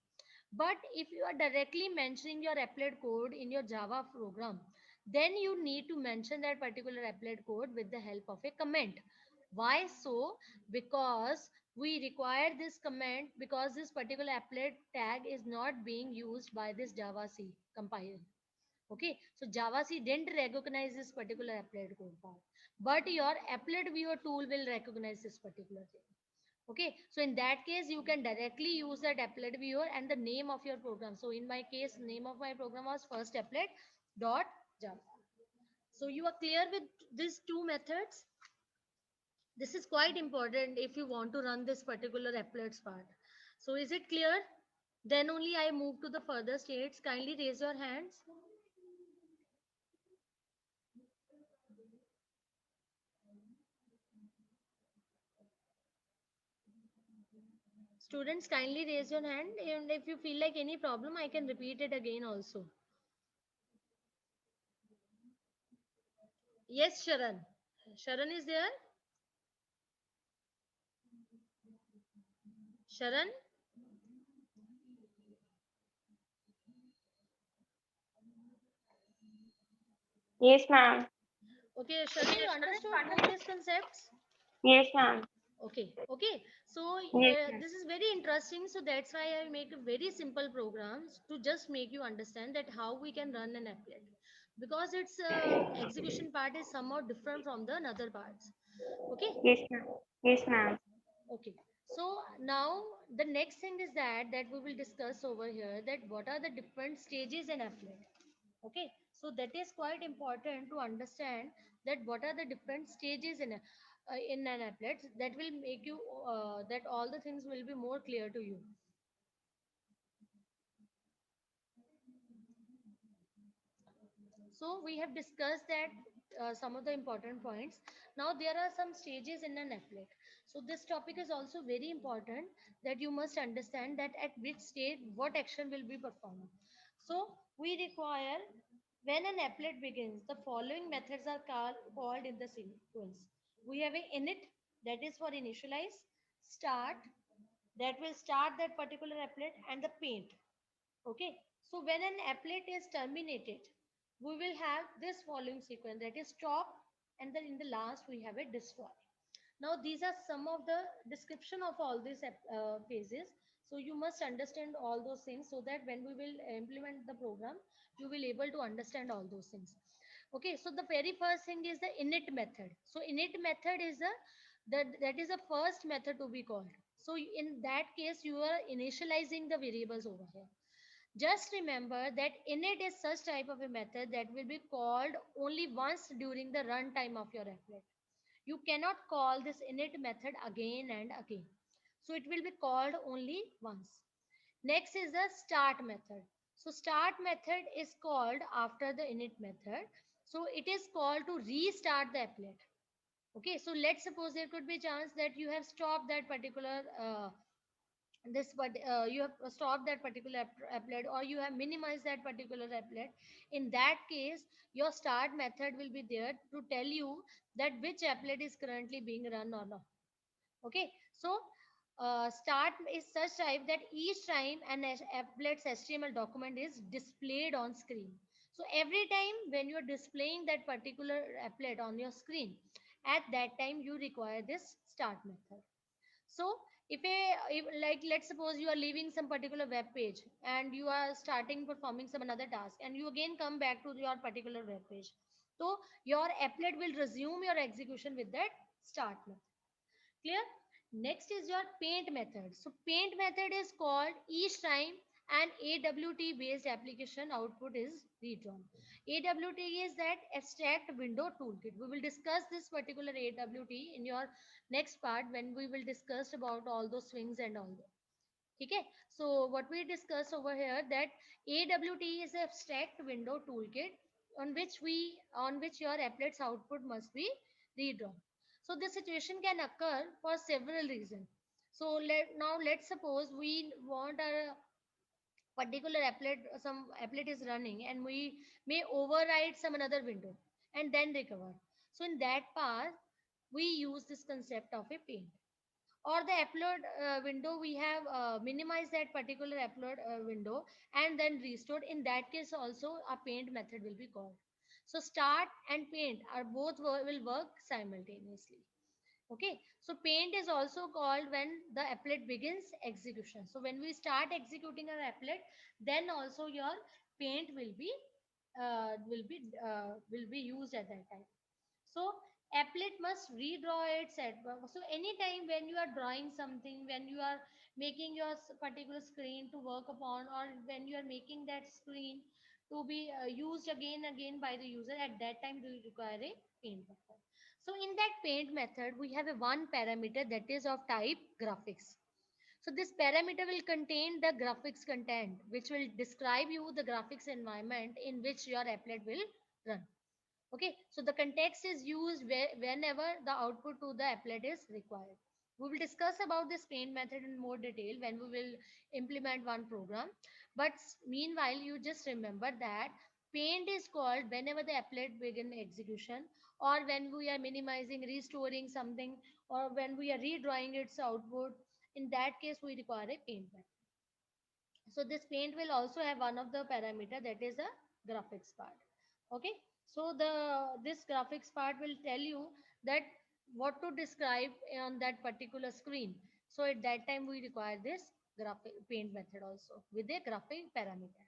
But if you are directly mentioning your applet code in your Java program, then you need to mention that particular applet code with the help of a comment. Why so? Because we require this comment because this particular applet tag is not being used by this Java C compiler. Okay, so Java C didn't recognize this particular applet code part, but your applet viewer tool will recognize this particular thing. Okay, so in that case, you can directly use that applet viewer and the name of your program. So in my case, name of my program was first applet dot Java. So you are clear with these two methods. This is quite important if you want to run this particular applets part. So is it clear? Then only I move to the further states. Kindly raise your hands. Students, kindly raise your hand, and if you feel like any problem, I can repeat it again also. Yes, Sharan. Sharan is there? Sharan? Yes, ma'am. Okay, Sharan, you understood both these concepts? Yes, ma'am. Okay. So Yes, ma'am. this is very interesting. So that's why I make a very simple programs to just make you understand that how we can run an applet, because its execution part is somewhat different from the another parts. Okay. Yes, ma'am. Yes, ma'am. Okay. So now the next thing is that we will discuss over here that what are the different stages in applet. Okay. So that is quite important to understand that what are the different stages in an applet that will make you that all the things will be more clear to you. So we have discussed that some of the important points. Now there are some stages in an applet. So this topic is also very important that you must understand that at which stage what action will be performed. So we require when an applet begins, the following methods are called in the sequence. We have a init that is for initialize, start that will start that particular applet, and the paint. Okay, so when an applet is terminated, we will have this following sequence that is stop, and then in the last we have a destroy. Now these are some of the description of all these phases. So you must understand all those things so that when we will implement the program, you will able to understand all those things. Okay, so the very first thing is the init method. So init method is that is the first method to be called. So in that case, you are initializing the variables over here. Just remember that init is such type of a method that will be called only once during the runtime of your applet. You cannot call this init method again and again. So it will be called only once. Next is the start method. So start method is called after the init method. So it is called to restart the applet. Okay, so let's suppose there could be a chance that you have stopped that particular this but you have stopped that particular applet, or you have minimized that particular applet. In that case, your start method will be there to tell you that which applet is currently being run or not. Okay, so start is such type that each time an applet's html document is displayed on screen. So every time when you are displaying that particular applet on your screen, at that time you require this start method. So if like let's suppose you are leaving some particular web page and you are starting performing some another task, and you again come back to your particular web page, so your applet will resume your execution with that start method. Clear? Next is your paint method. So paint method is called each time and AWT based application output is redrawn. AWT is that abstract window toolkit. We will discuss this particular AWT in your next part when we will discuss about all those swings and all that. Okay, so what we discuss over here that AWT is abstract window toolkit on which your applets output must be redrawn. So this situation can occur for several reasons. So let's suppose we want a particular applet, some applet is running and we may override some another window and then recover. So in that path we use this concept of a paint, or the upload window we have minimized that particular upload window and then restored. In that case also a paint method will be called. So start and paint are both will work simultaneously. Okay, so paint is also called when the applet begins execution. So when we start executing our applet, then also your paint will be used at that time. So applet must redraw its adverb. So anytime when you are drawing something, when you are making your particular screen to work upon, or when you are making that screen to be used again by the user, at that time you require a paint method. So in that paint method, we have a one parameter that is of type graphics. So this parameter will contain the graphics content, which will describe you the graphics environment in which your applet will run. Okay, so the context is used whenever the output to the applet is required. We will discuss about this paint method in more detail when we will implement one program. But meanwhile, you just remember that paint is called whenever the applet begin execution, or when we are minimizing, restoring something, or when we are redrawing its output. In that case, we require a paint method. So this paint will also have one of the parameter that is a graphics part. Okay, so this graphics part will tell you that what to describe on that particular screen. So at that time we require this graphic paint method also with a graphic parameter.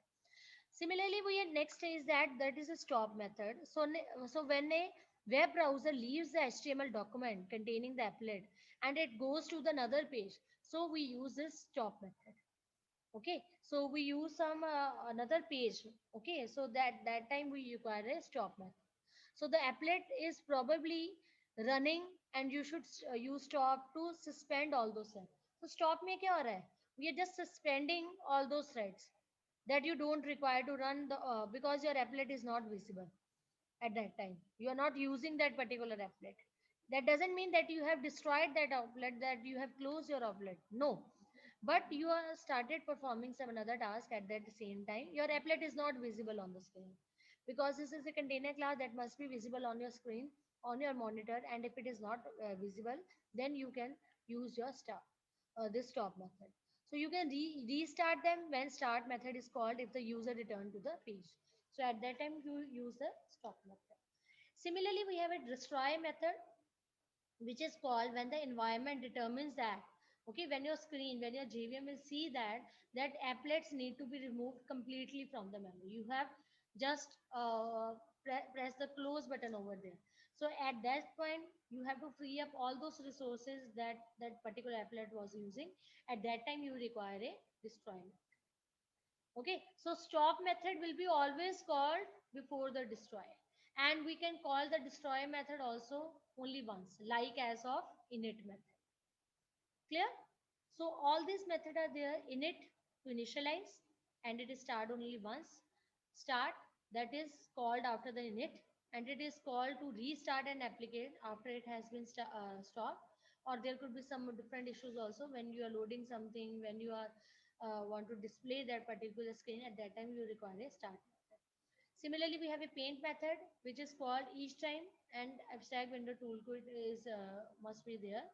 Similarly, we have next is that is a stop method. So so when a web browser leaves the HTML document containing the applet and it goes to the another page, so we use this stop method. Okay, so we use some another page. Okay, so that time we require a stop method. So the applet is probably running and you should use stop to suspend all those threads. So stop में क्या हो रहा है? We are just suspending all those threads that you don't require to run the because your applet is not visible at that time. You are not using that particular applet. That doesn't mean that you have destroyed that applet, that you have closed your applet. No, but you are started performing some another task at that same time. Your applet is not visible on the screen because this is a container class that must be visible on your screen, on your monitor, and if it is not visible, then you can use your stop this stop method. So you can restart them when start method is called if the user return to the page. So at that time you use the stop method. Similarly, we have a destroy method which is called when the environment determines that, okay, when your screen, when your JVM will see that applets need to be removed completely from the memory, you have just press the close button over there. So at that point you have to free up all those resources that particular applet was using. At that time you require a destroy method. Okay, so stop method will be always called before the destroy, and we can call the destroy method also only once, like as of init method. Clear? So all these methods are there. Init to initialize, and it is start only once. Start, that is called after the init, and it is called to restart and applicate after it has been stopped. Or there could be some different issues also when you are loading something, when you are want to display that particular screen. At that time you require a start method. Similarly, we have a paint method which is called each time, and abstract window toolkit is must be there.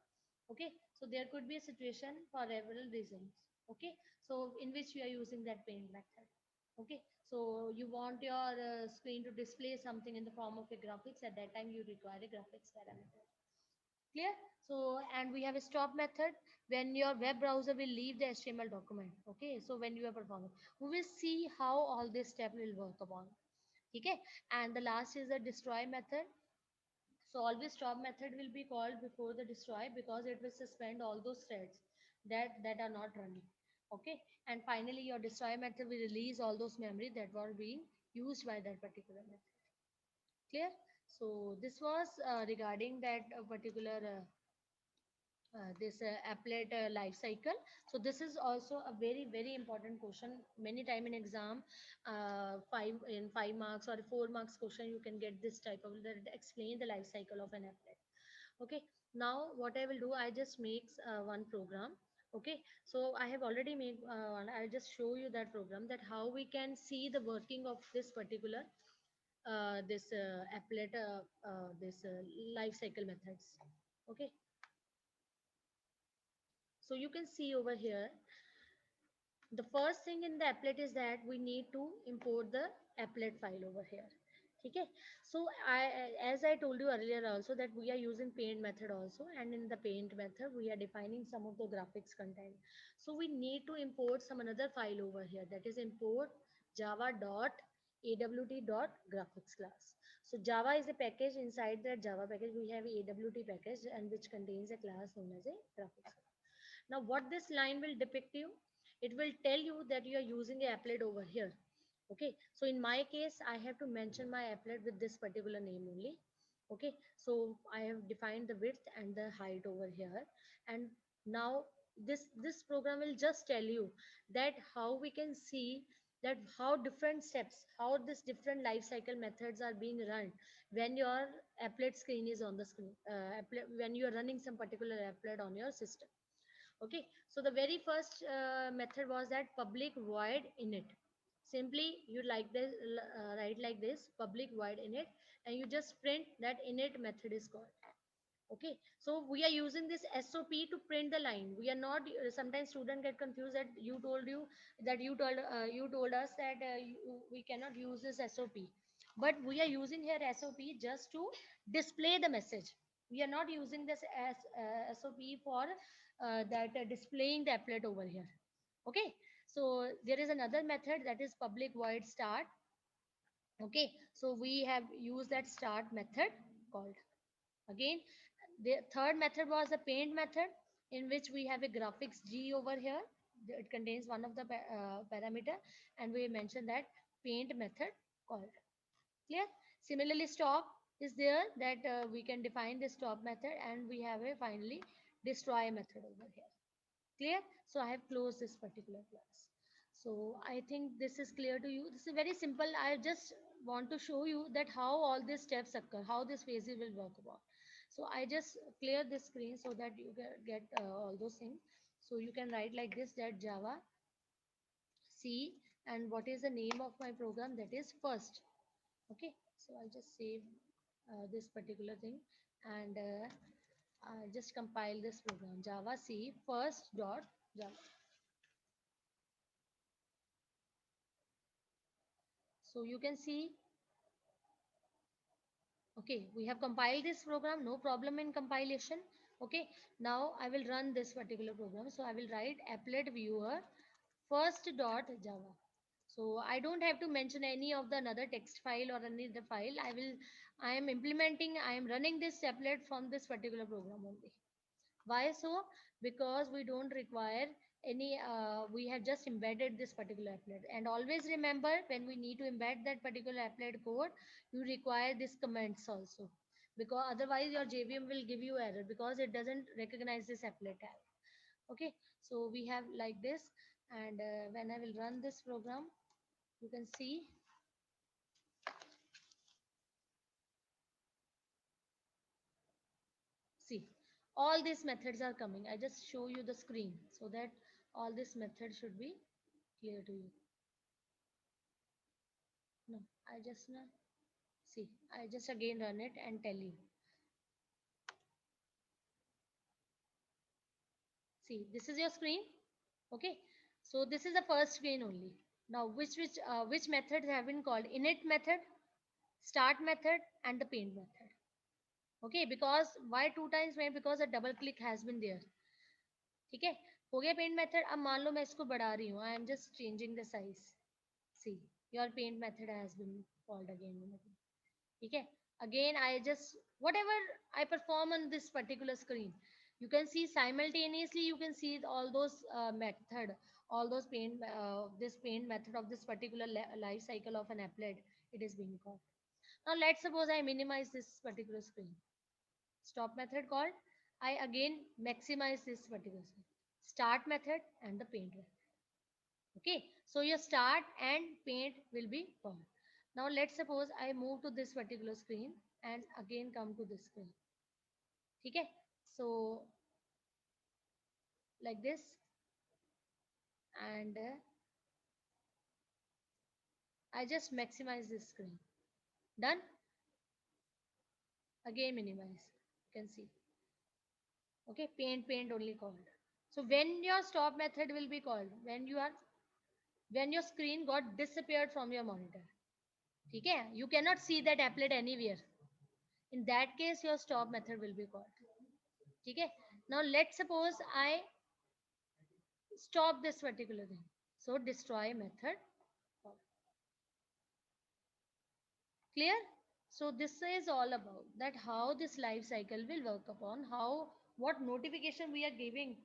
Okay, so there could be a situation for several reasons. Okay, so in which you are using that paint method. Okay, so you want your screen to display something in the form of a graphics. At that time you require a graphics parameter. Clear? So and we have a stop method when your web browser will leave the HTML document. Okay, so when you are performing, we will see how all this step will work upon. Okay, and the last is the destroy method. So always stop method will be called before the destroy because it will suspend all those threads that are not running. Okay, and finally your destroy method will release all those memory that were being used by that particular method. Clear? So this was regarding that particular this applet life cycle. So this is also a very important question. Many time in exam, 5 marks or 4 marks question, you can get this type of that explain the life cycle of an applet. Okay, now what I will do, I just make one program. Okay, so I have already made one. I'll just show you that program, that how we can see the working of this particular this applet this life cycle methods. Okay, so you can see over here, the first thing in the applet is that we need to import the applet file over here. Okay, so as I told you earlier also, that we are using paint method also, and in the paint method we are defining some of the graphics content. So we need to import some another file over here, that is import java dot awt dot graphics class. So java is a package. Inside that java package we have awt package, and which contains a class known as a graphics class. Now, what this line will depict you, it will tell you that you are using a applet over here. Okay, so in my case, I have to mention my applet with this particular name only. Okay, so I have defined the width and the height over here, and now this program will just tell you that how we can see that how different steps, how this different life cycle methods are being run when your applet screen is on the screen, when you are running some particular applet on your system. Okay, so the very first method was that public void init. Simply you like this, write like this, public void init, and you just print that init method is called. Okay, so we are using this SOP to print the line. We are not, sometimes student get confused that you told us that we cannot use this SOP, but we are using here SOP just to display the message. We are not using this as SOP for that displaying the applet over here. Okay, so there is another method, that is public void start. Okay, so we have used that start method called. Again, the third method was the paint method, in which we have a graphics G over here. It contains one of the parameter, and we mentioned that paint method called. Clear? Similarly, stop is there, that we can define the stop method, and we have a finally destroy method over here. Clear? So I have closed this particular class. So I think this is clear to you. This is very simple. I just want to show you that how all these steps occur, how this phases will work about. So I just clear this screen so that you get all those things. So you can write like this, that java c, and what is the name of my program, that is first. Okay, so I'll just save this particular thing, and just compile this program, java c first dot java. So you can see, okay, we have compiled this program, no problem in compilation. Okay, now I will run this particular program. So I will write applet viewer first dot java. So I don't have to mention any of the another text file or any other file. I am implementing, I am running this applet from this particular program only. Why so? Because we don't require any, we have just embedded this particular applet. And always remember, when we need to embed that particular applet code, you require this comments also. Because otherwise your JVM will give you error because it doesn't recognize this applet tag. Okay, so we have like this, and when I will run this program, you can see all these methods are coming. I just show you the screen so that all these methods should be clear to you. No, I just now see. I just again run it and tell you. See, this is your screen. Okay. So this is the first screen only. Now, which methods have been called? Init method, start method, and the paint method. Okay. Because why two times paint? Because a double click has been there. ठीक है, हो गया paint method. अब मान लो मैं इसको बढ़ा रही हूँ. I am just changing the size. See, your paint method has been called again. ठीक है, again I just whatever I perform on this particular screen, you can see simultaneously, you can see all those method all those paint, this paint method of this particular life cycle of an applet, it is being called. Now let's suppose I minimize this particular screen. Stop method called. I again maximize this particular screen. Start method and the paint method. Okay, so your start and paint will be called. Now let's suppose I move to this particular screen and again come to this screen. Okay, so like this, and I just maximize this screen. Done. Again minimize. You can see. Okay, paint only called. So when your stop method will be called, when your screen got disappeared from your monitor. Okay, you cannot see that applet anywhere. In that case, your stop method will be called. Okay, now let's suppose I stop this particular thing. So destroy method. Clear? So this is all about that how this life cycle will work upon, how what notification we are giving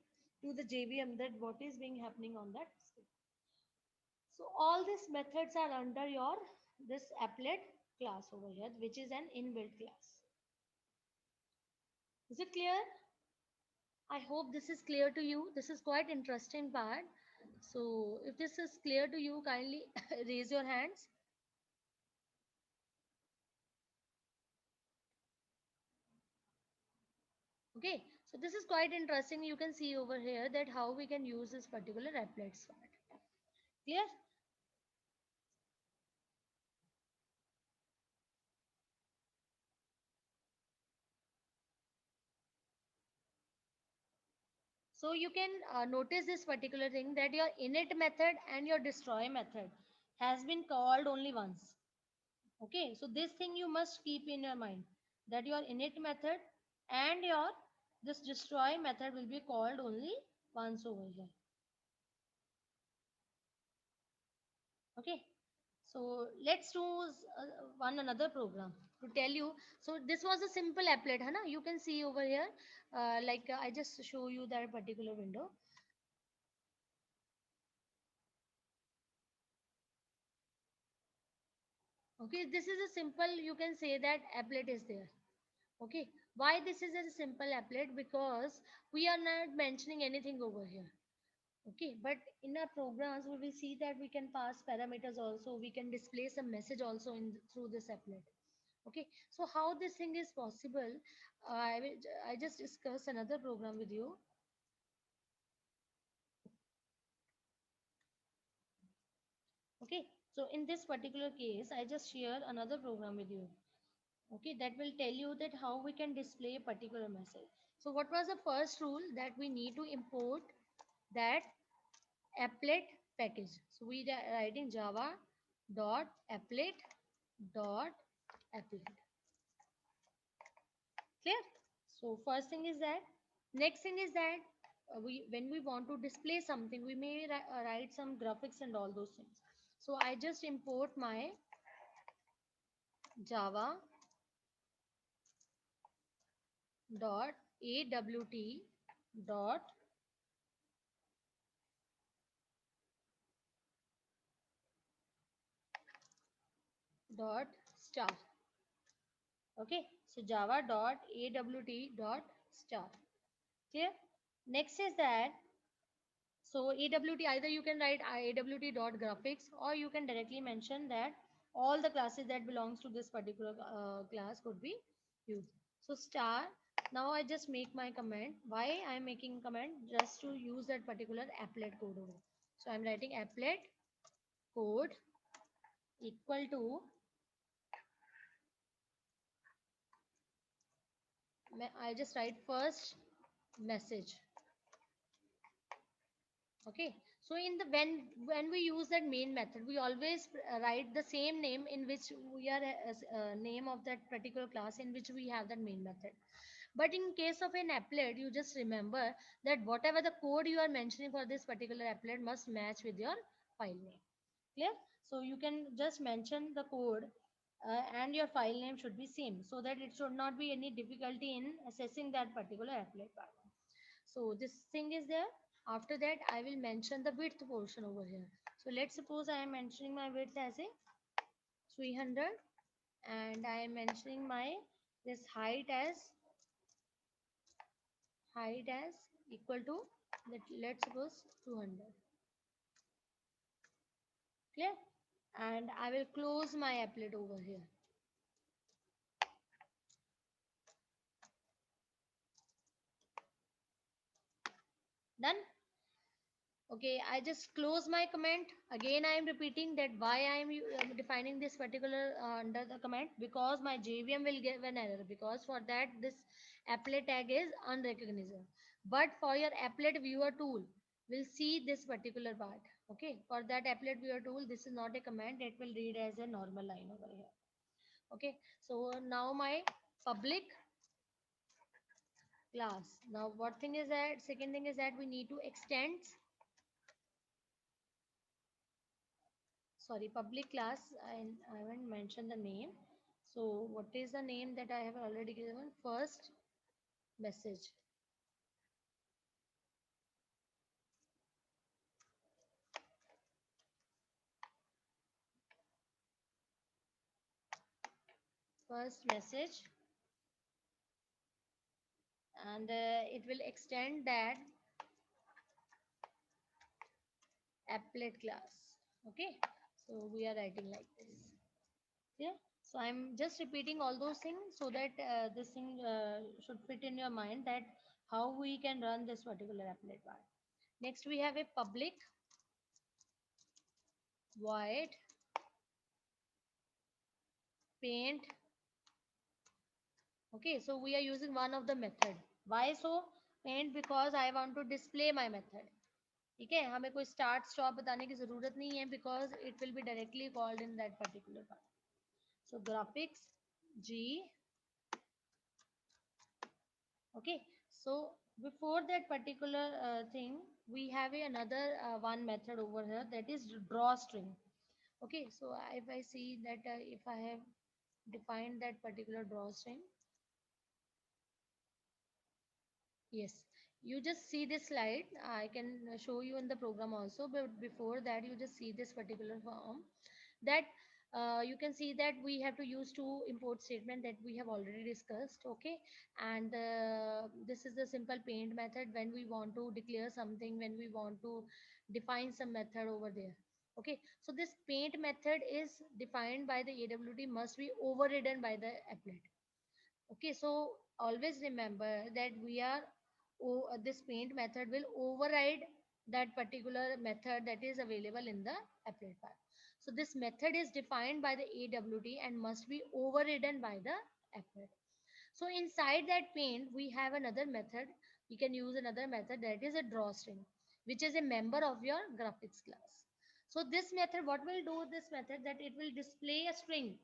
to the JVM, that what is being happening on that screen. So all these methods are under your this applet class over here, which is an inbuilt class. Is it clear? I hope this is clear to you. This is quite interesting part. So if this is clear to you, kindly raise your hands. Okay, so this is quite interesting. You can see over here that how we can use this particular applets part. Clear? So you can notice this particular thing that your init method and your destroy method has been called only once. Okay, so this thing you must keep in your mind that your init method and your this destroy method will be called only once over here. Okay, so let's do one another program to tell you. So this was a simple applet, है ना? You can see over here, I just show you that particular window. Okay, this is a simple, you can say that applet is there. Okay, why this is a simple applet? Because we are not mentioning anything over here. Okay, but in our programs, we will see that we can pass parameters also. We can display some message also in through this applet. Okay, so how this thing is possible? I just discuss another program with you. Okay, so in this particular case, I just share another program with you. Okay, that will tell you that how we can display a particular message. So what was the first rule? That we need to import that applet package. So we are writing java dot applet dot applet. Clear? So first thing is that. Next thing is that we when we want to display something, we may write some graphics and all those things. So I just import my java dot awt dot dot star. Okay, so java dot awt dot star. Clear? Next is that, so awt, either you can write awt dot graphics, or you can directly mention that all the classes that belongs to this particular class could be used. So star. Now I just make my comment. Why I am making comment? Just to use that particular applet code over. So I'm writing applet code equal to, I just write first message. Okay, so in the when we use that main method, we always write the same name in which we are name of that particular class in which we have that main method. But in case of an applet, you just remember that whatever the code you are mentioning for this particular applet must match with your file name. Clear? So you can just mention the code and your file name should be same, so that it should not be any difficulty in accessing that particular applet part. So this thing is there. After that, I will mention the width portion over here. So let's suppose I am mentioning my width as a 300, and I am mentioning my this height as equal to, let's suppose 200. Clear? And I will close my applet over here. Done? Okay, I just close my comment. Again, I am repeating that why I am defining this particular under the comment, because my JVM will give an error, because for that this applet tag is unrecognizable. But for your applet viewer tool, will see this particular part. Okay, for that applet viewer tool, this is not a comment. It will read as a normal line over here. Okay, so now my public class. Now, what thing is that? Second thing is that we need to extend, sorry, public class, I haven't mentioned the name. So what is the name that I have already given? First message. First message, and it will extend that applet class. Okay, so we are writing like this. Yeah, so I'm just repeating all those things so that this thing should fit in your mind, that how we can run this particular applet part. Next we have a public void paint. Okay, so we are using one of the method. Why so? Paint, because I want to display my method. ठीक है, हमें कोई start stop बताने की जरूरत नहीं है, because it will be directly called in that particular part. So graphics G. Okay, so before that particular thing, we have another one method over here, that is draw string. Okay, so if I see that if I have defined that particular draw string. Yes, you just see this slide. I can show you in the program also, but before that, you just see this particular form. That you can see that we have to use two import statement that we have already discussed. Okay, and this is the simple paint method when we want to declare something, when we want to define some method over there. Okay, so this paint method is defined by the AWT, must be overridden by the applet. Okay, so always remember that this paint method will override that particular method that is available in the applet file. So this method is defined by the AWT and must be overridden by the applet. So inside that paint, we have another method. You can use another method, that is a drawstring, which is a member of your graphics class. So this method, what will do this method, that it will display a string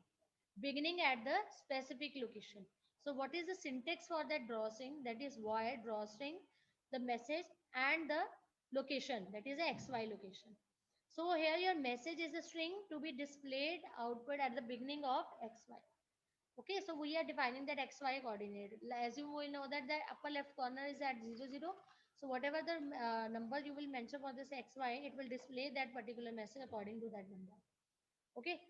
beginning at the specific location. So what is the syntax for that drawstring? That is void drawstring, the message, and the location, that is a XY location. So here your message is a string to be displayed output at the beginning of XY. Okay, so we are defining that XY coordinate. As you will know that the upper left corner is at 0, 0. So whatever the number you will mention for this XY, it will display that particular message according to that number. Okay,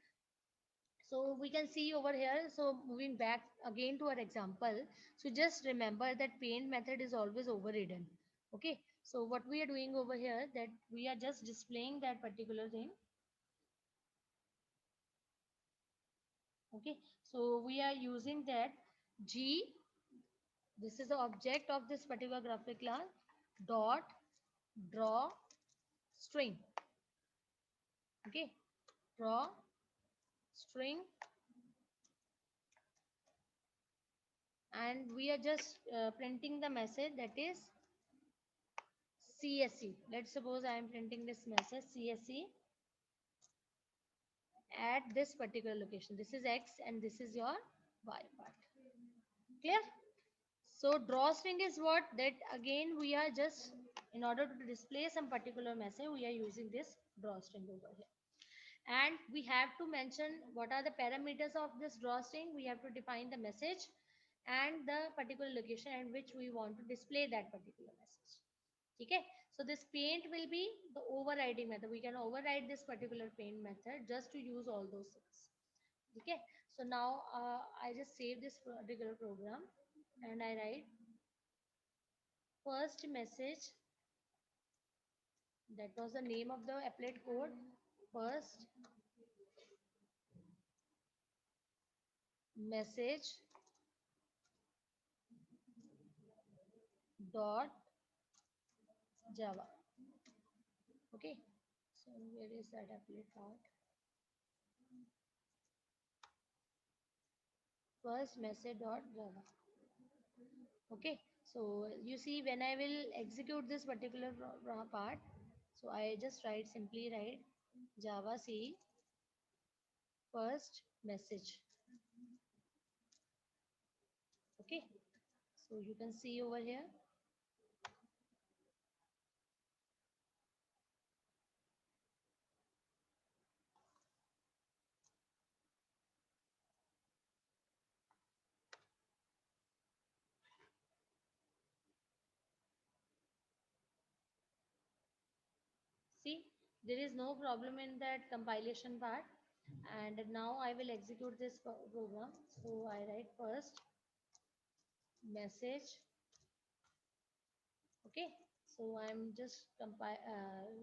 so we can see over here. So moving back again to our example. So just remember that paint method is always overridden. Okay. So what we are doing over here, that we are just displaying that particular thing. Okay. So we are using that G. This is the object of this particular graphic class. Dot draw string. Okay. Draw string, and we are just printing the message, that is CSE. Let's suppose I am printing this message CSE at this particular location. This is X and this is your Y part. Clear? So drawstring is what? That again we are just, in order to display some particular message, we are using this drawstring over here. And we have to mention what are the parameters of this drawstring. We have to define the message and the particular location at which we want to display that particular message. ठीक है. So this paint will be the overriding method. We can override this particular paint method just to use all those things. Okay. So now I just save this particular program and I write first message. That was the name of the applet code. First message dot java. Okay. So where is that applet part? First message dot java. Okay. So you see when I will execute this particular part, so I just write simply write java c first message. Okay. So you can see over here. See, there is no problem in that compilation part. And now I will execute this program. So I write first message. Okay. So I'm just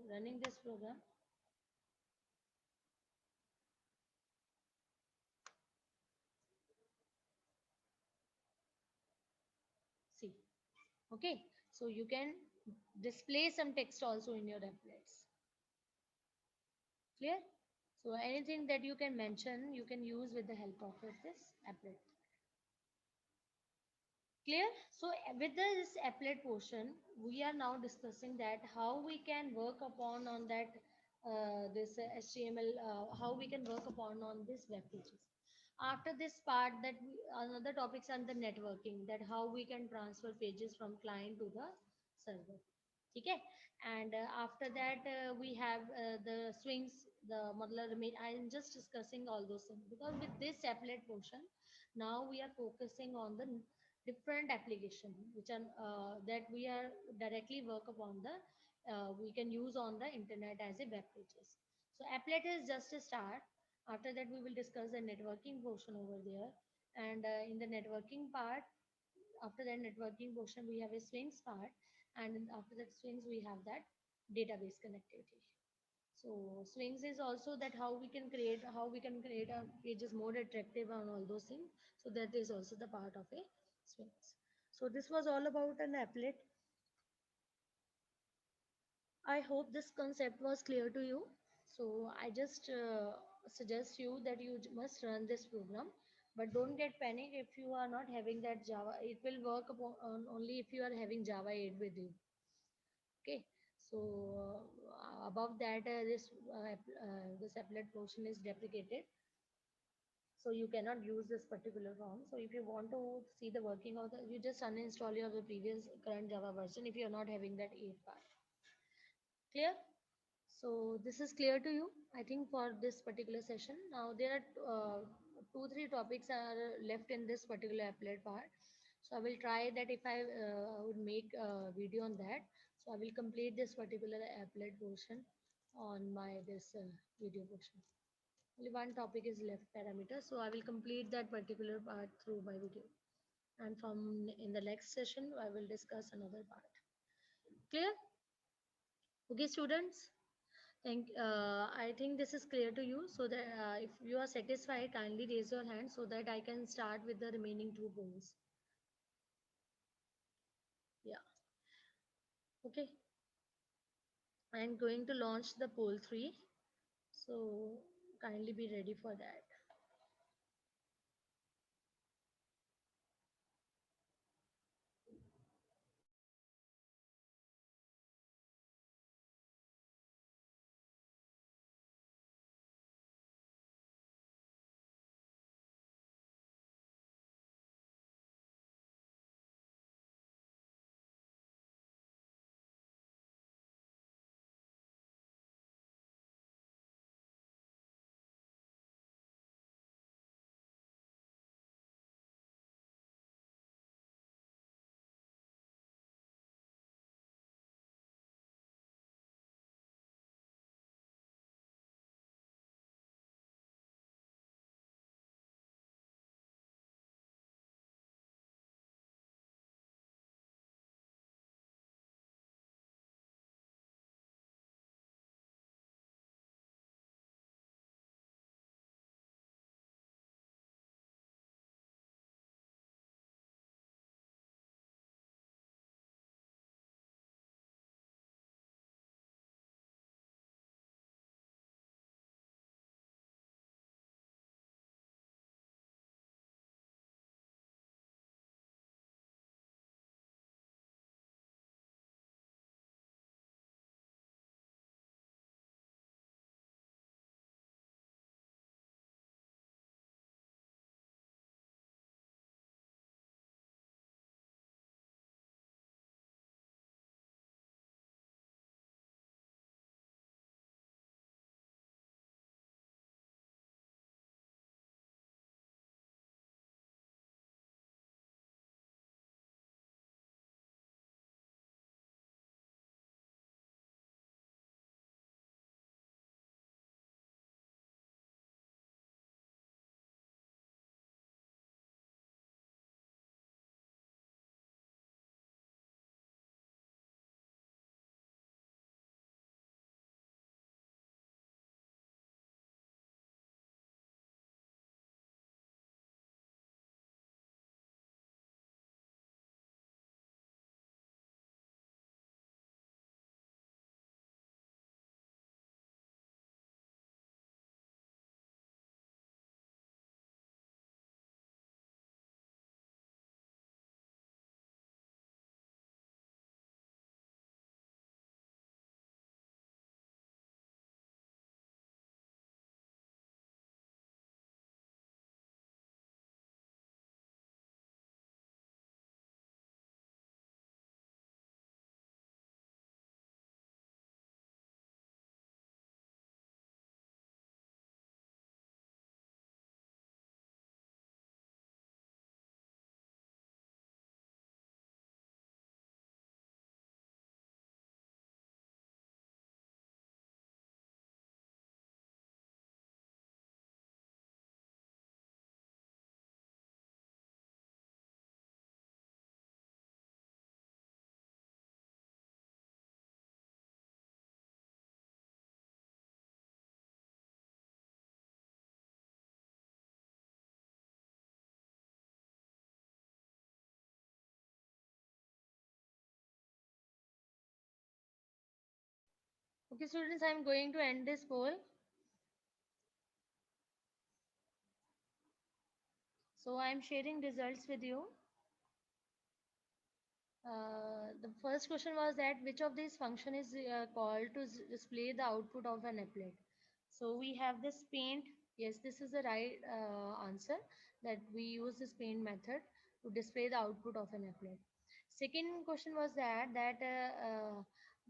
running this program. See. Okay. So you can display some text also in your applets. Clear? So anything that you can mention, you can use with the help of this applet. Clear? So with this applet portion, we are now discussing that how we can work upon on that this HTML, how we can work upon on this web pages. After this part, that another topics on the networking, that how we can transfer pages from client to the server. Okay, and after that we have the swings, the I am just discussing all those things because with this applet portion, now we are focusing on the different application which are that we are directly work upon the we can use on the internet as a web pages. So applet is just a start. After that we will discuss the networking portion over there, and in the networking part, after that networking portion we have a swings part, and after that swings we have that database connectivity. So swings is also that how we can create our pages more attractive and all those things. So that is also the part of a swings. So this was all about an applet. I hope this concept was clear to you. So I just suggest you that you must run this program, but don't get panic if you are not having that Java. It will work upon only if you are having Java 8 with you. Okay. So above that, this applet portion is deprecated, so you cannot use this particular ROM. So if you want to see the working of the, you just uninstall your the previous current Java version if you are not having that 8 part. Clear? So this is clear to you, I think, for this particular session. Now there are three topics are left in this particular applet part. So I will try that if I would make a video on that. So I will complete this particular applet portion on my this video portion. Only one topic is left, parameter. So I will complete that particular part through my video. And from in the next session, I will discuss another part. Clear? Okay, students. I think this is clear to you. So that if you are satisfied, kindly raise your hand so that I can start with the remaining two polls. Yeah. Okay. I am going to launch the poll 3. So kindly be ready for that. Okay, students, I am going to end this poll. So I am sharing results with you. The first question was that which of these function is called to display the output of an applet. So we have this paint. Yes, this is the right answer, that we use this paint method to display the output of an applet. Second question was that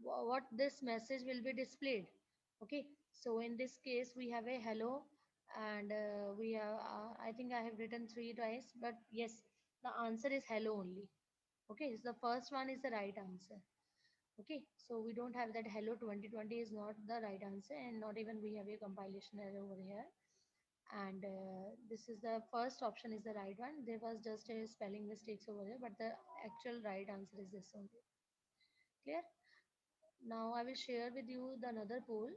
what this message will be displayed. Okay, so in this case we have a hello, and we have I think I have written three twice, but yes, the answer is hello only. Okay, so the first one is the right answer. Okay, so we don't have that hello 2020 is not the right answer, and not even we have a compilation error over here. And this is the first option is the right one. There was just a spelling mistakes over here, but the actual right answer is this only. Clear? Now I will share with you the another poll.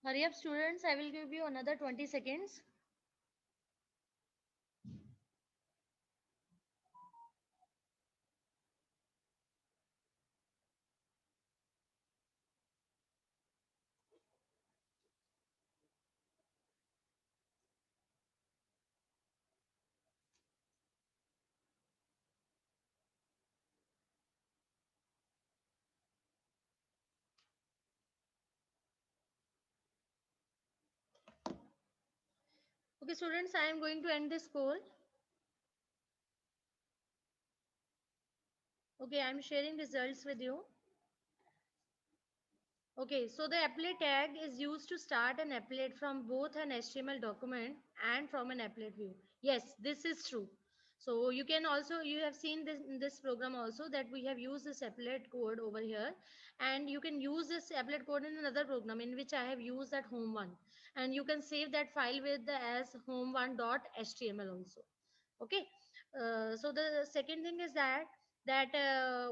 Hurry up, students. I will give you another 20 seconds. Okay, students, I am going to end this call. Okay, I am sharing results with you. Okay, so the applet tag is used to start an applet from both an HTML document and from an applet view. Yes, this is true. So you can also, you have seen this in this program also that we have used this applet code over here, and you can use this applet code in another program in which I have used that home one, and you can save that file with the as home1.html also. Okay, so the second thing is that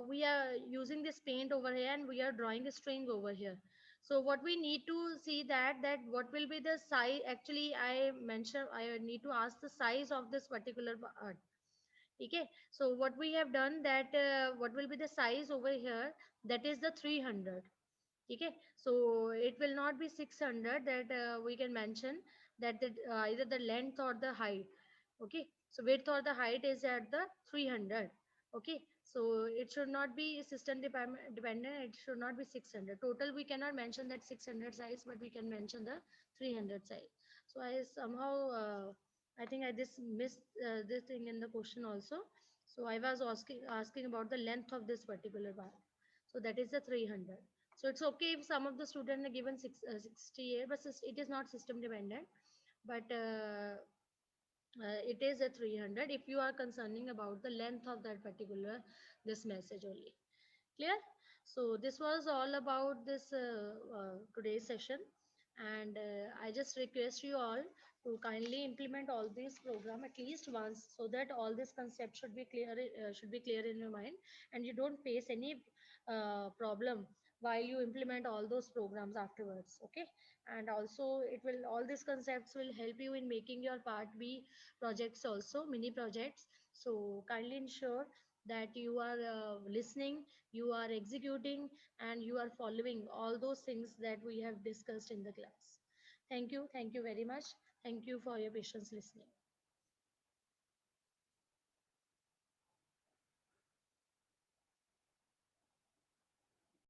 we are using this paint over here and we are drawing a string over here. So what we need to see that what will be the size. Actually, I need to ask the size of this particular part. Okay, so what we have done that what will be the size over here, that is the 300. Okay, so it will not be 600, that we can mention that either the length or the height. Okay, so width or the height is at the 300. Okay, so it should not be dependent, it should not be 600 total. We cannot mention that 600 size, but we can mention the 300 size. So I somehow I think I just missed this thing in the question also. So I was asking about the length of this particular part. So that is the 300. So it's okay if some of the students are given 68, but it is not system dependent. But it is a 300 if you are concerning about the length of that particular this message only. Clear? So this was all about this today's session, and I just request you all to kindly implement all these program at least once, so that all this concept should be clear in your mind, and you don't face any problem while you implement all those programs afterwards. Okay, and also it will, all these concepts will help you in making your part B projects also, mini projects. So kindly ensure that you are listening, you are executing, and you are following all those things that we have discussed in the class. Thank you very much. Thank you for your patience listening.